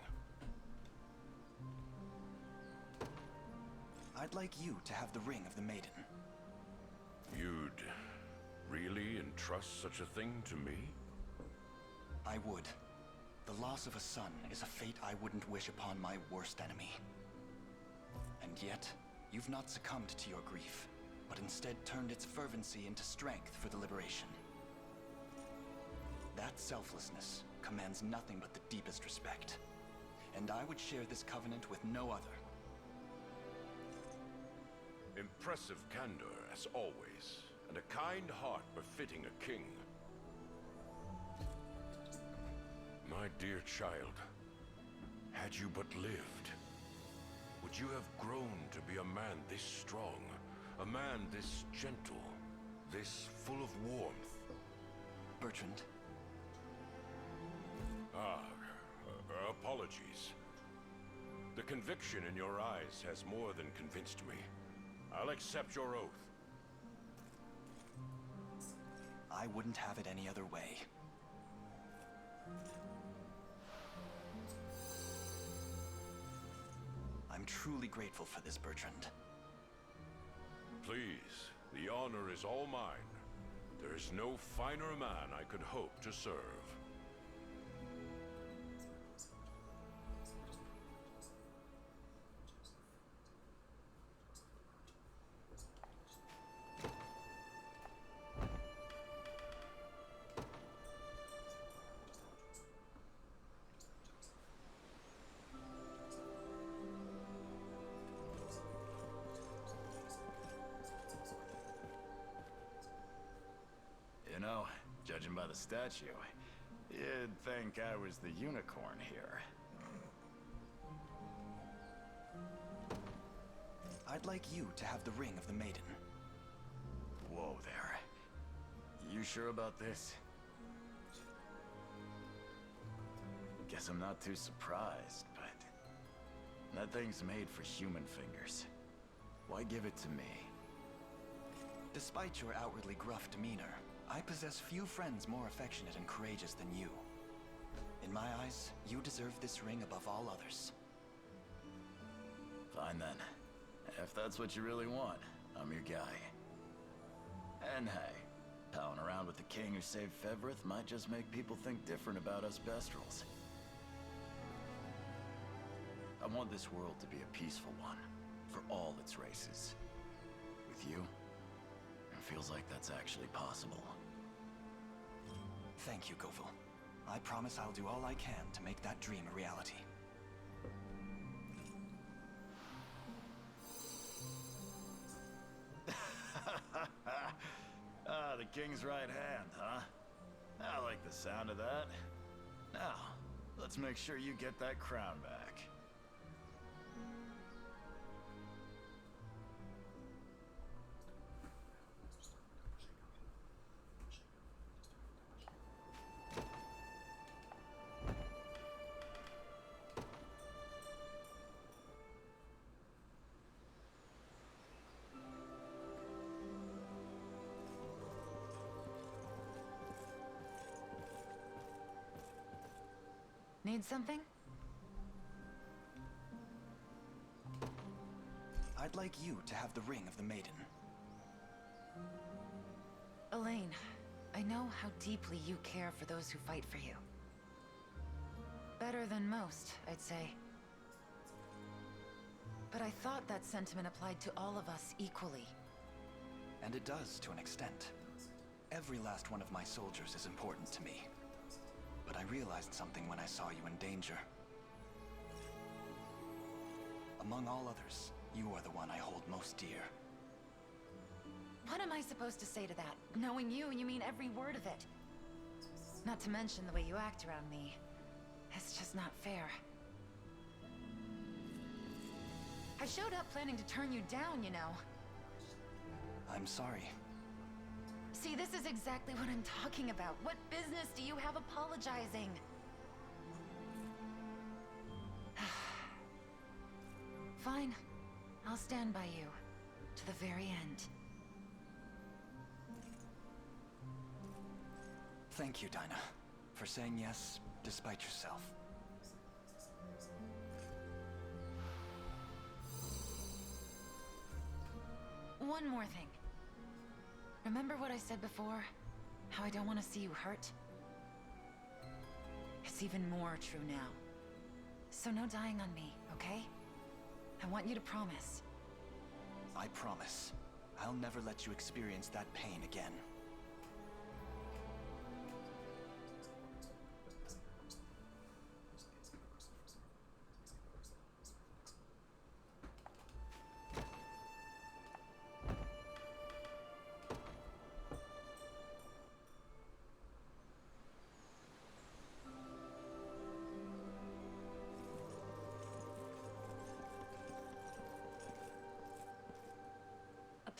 I'd like you to have the ring of the Maiden. You'd really entrust such a thing to me? I would. The loss of a son is a fate I wouldn't wish upon my worst enemy. And yet, you've not succumbed to your grief, but instead turned its fervency into strength for the liberation. That selflessness commands nothing but the deepest respect. And I would share this covenant with no other. Impressive candor, as always, and a kind heart befitting a king. My dear child, had you but lived, would you have grown to be a man this strong, a man this gentle, this full of warmth? Bertrand. Apologies. The conviction in your eyes has more than convinced me. I'll accept your oath. I wouldn't have it any other way. I'm truly grateful for this, Bertrand. Please, the honor is all mine. There is no finer man I could hope to serve. You know, judging by the statue, you'd think I was the unicorn here. I'd like you to have the ring of the Maiden. Whoa there. You sure about this? Guess I'm not too surprised, but that thing's made for human fingers. Why give it to me? Despite your outwardly gruff demeanor, I possess few friends more affectionate and courageous than you. In my eyes, you deserve this ring above all others. Fine then. If that's what you really want, I'm your guy. And hey, palling around with the king who saved Fevrith might just make people think different about us Bestrels. I want this world to be a peaceful one, for all its races. With you, it feels like that's actually possible. Thank you, Govil. I promise I'll do all I can to make that dream a reality. The king's right hand, huh? I like the sound of that. Now, let's make sure you get that crown back. Need something? I'd like you to have the ring of the Maiden. Elaine, I know how deeply you care for those who fight for you. Better than most, I'd say. But I thought that sentiment applied to all of us equally. And it does, to an extent. Every last one of my soldiers is important to me. But I realized something when I saw you in danger. Among all others, you are the one I hold most dear. What am I supposed to say to that? Knowing you mean every word of it. Not to mention the way you act around me. It's just not fair. I showed up planning to turn you down, you know. I'm sorry. See, this is exactly what I'm talking about. What business do you have apologizing? Fine. I'll stand by you. To the very end. Thank you, Dinah. for saying yes despite yourself. One more thing. Remember what I said before? How I don't want to see you hurt? It's even more true now. So no dying on me, okay? I want you to promise. I promise. I'll never let you experience that pain again.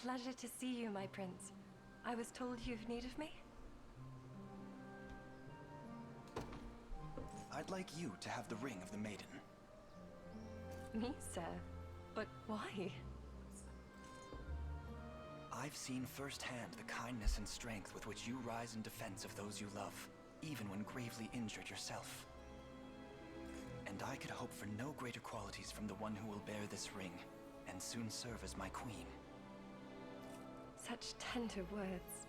Pleasure to see you, my prince. I was told you've need of me? I'd like you to have the ring of the Maiden. Me, sir? But why? I've seen firsthand the kindness and strength with which you rise in defense of those you love, even when gravely injured yourself. And I could hope for no greater qualities from the one who will bear this ring, and soon serve as my queen. Such tender words.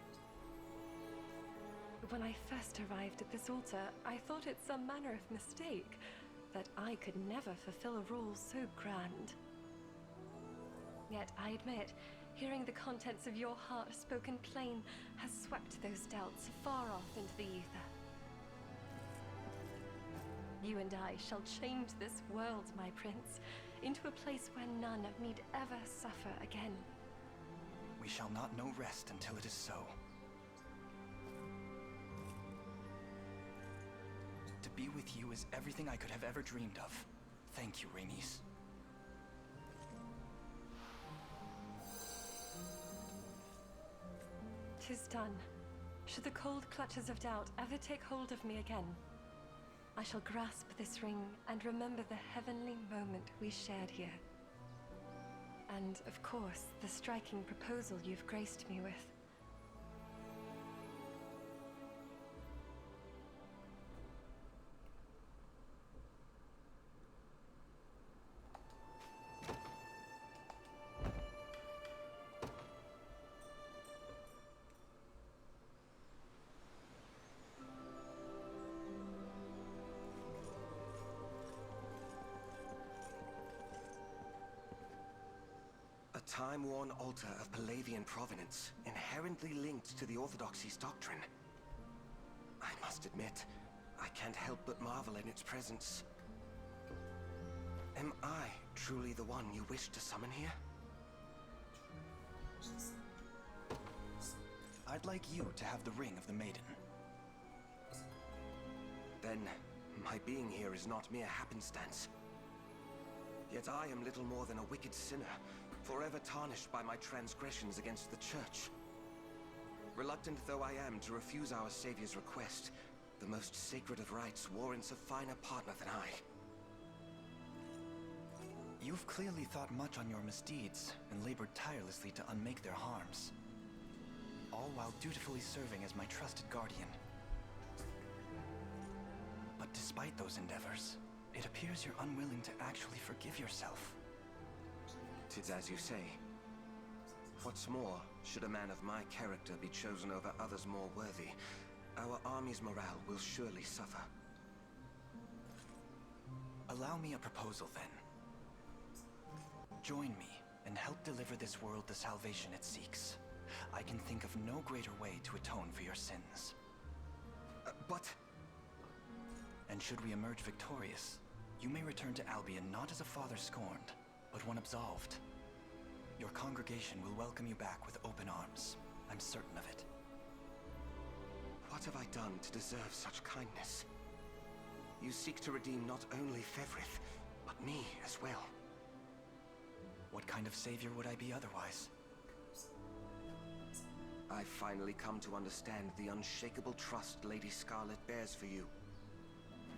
When I first arrived at this altar, I thought it some manner of mistake, that I could never fulfill a role so grand. Yet I admit, hearing the contents of your heart spoken plain has swept those doubts far off into the ether. You and I shall change this world, my prince, into a place where none need ever suffer again. We shall not know rest until it is so. To be with you is everything I could have ever dreamed of. Thank you, Rhaenys. 'Tis done. Should the cold clutches of doubt ever take hold of me again, I shall grasp this ring and remember the heavenly moment we shared here. And, of course, the striking proposal you've graced me with. Time-worn altar of Palavian provenance, inherently linked to the Orthodoxy's doctrine. I must admit, I can't help but marvel in its presence. Am I truly the one you wish to summon here? I'd like you to have the ring of the Maiden. Then, my being here is not mere happenstance. Yet I am little more than a wicked sinner, forever tarnished by my transgressions against the Church. Reluctant though I am to refuse our Savior's request, the most sacred of rites warrants a finer partner than I. You've clearly thought much on your misdeeds, and labored tirelessly to unmake their harms. All while dutifully serving as my trusted guardian. But despite those endeavors, it appears you're unwilling to actually forgive yourself. 'Tis as you say. What's more, should a man of my character be chosen over others more worthy, our army's morale will surely suffer. Allow me a proposal, then. Join me, and help deliver this world the salvation it seeks. I can think of no greater way to atone for your sins. But... And should we emerge victorious, you may return to Albion not as a father scorned, but one absolved. Your congregation will welcome you back with open arms. I'm certain of it. What have I done to deserve such kindness? You seek to redeem not only Fevrith, but me as well. What kind of savior would I be otherwise? I've finally come to understand the unshakable trust Lady Scarlet bears for you.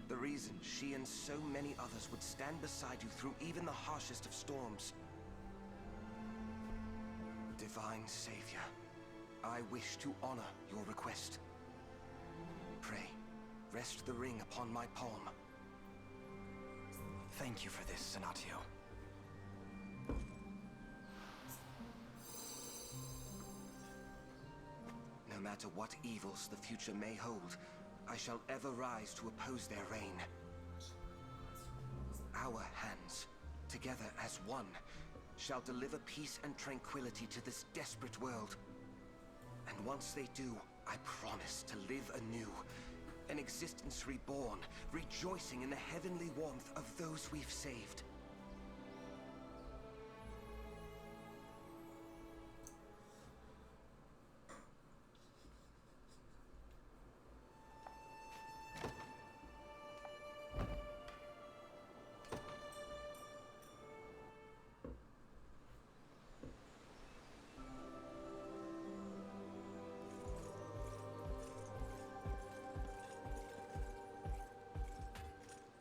The reason she and so many others would stand beside you through even the harshest of storms. Divine Savior, I wish to honor your request. Pray, rest the ring upon my palm. Thank you for this, Senatio. No matter what evils the future may hold, I shall ever rise to oppose their reign. Our hands, together as one, shall deliver peace and tranquility to this desperate world. And once they do, I promise to live anew. An existence reborn, rejoicing in the heavenly warmth of those we've saved.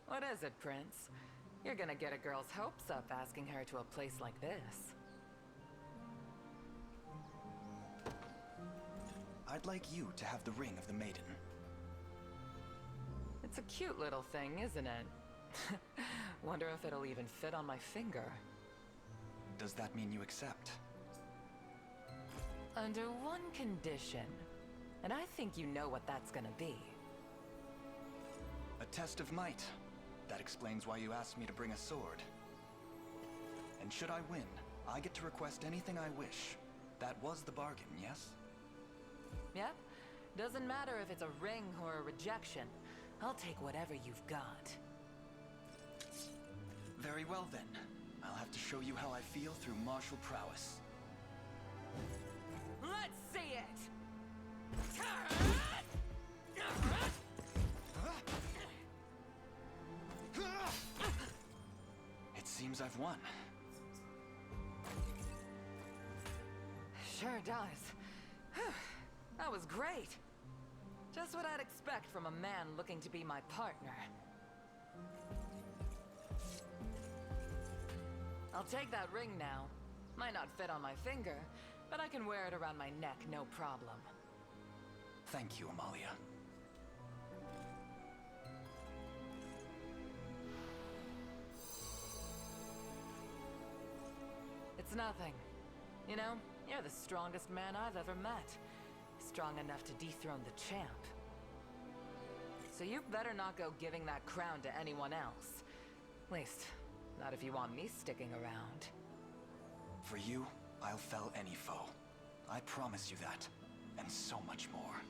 What is it, Prince? You're gonna get a girl's hopes up asking her to a place like this. I'd like you to have the ring of the Maiden. It's a cute little thing, isn't it? Wonder if it'll even fit on my finger. Does that mean you accept? Under one condition. And I think you know what that's gonna be. A test of might. That explains why you asked me to bring a sword. And should I win, I get to request anything I wish. That was the bargain, yes? Yep. Doesn't matter if it's a ring or a rejection. I'll take whatever you've got. Very well then. I'll have to show you how I feel through martial prowess. Let's see it! It seems I've won. Sure does. That was great. Just what I'd expect from a man looking to be my partner. I'll take that ring now. Might not fit on my finger, but I can wear it around my neck, no problem. Thank you, Amalia. It's nothing. You know, you're the strongest man I've ever met. Strong enough to dethrone the champ. So you better not go giving that crown to anyone else. At least, not if you want me sticking around. For you, I'll fell any foe. I promise you that, and so much more.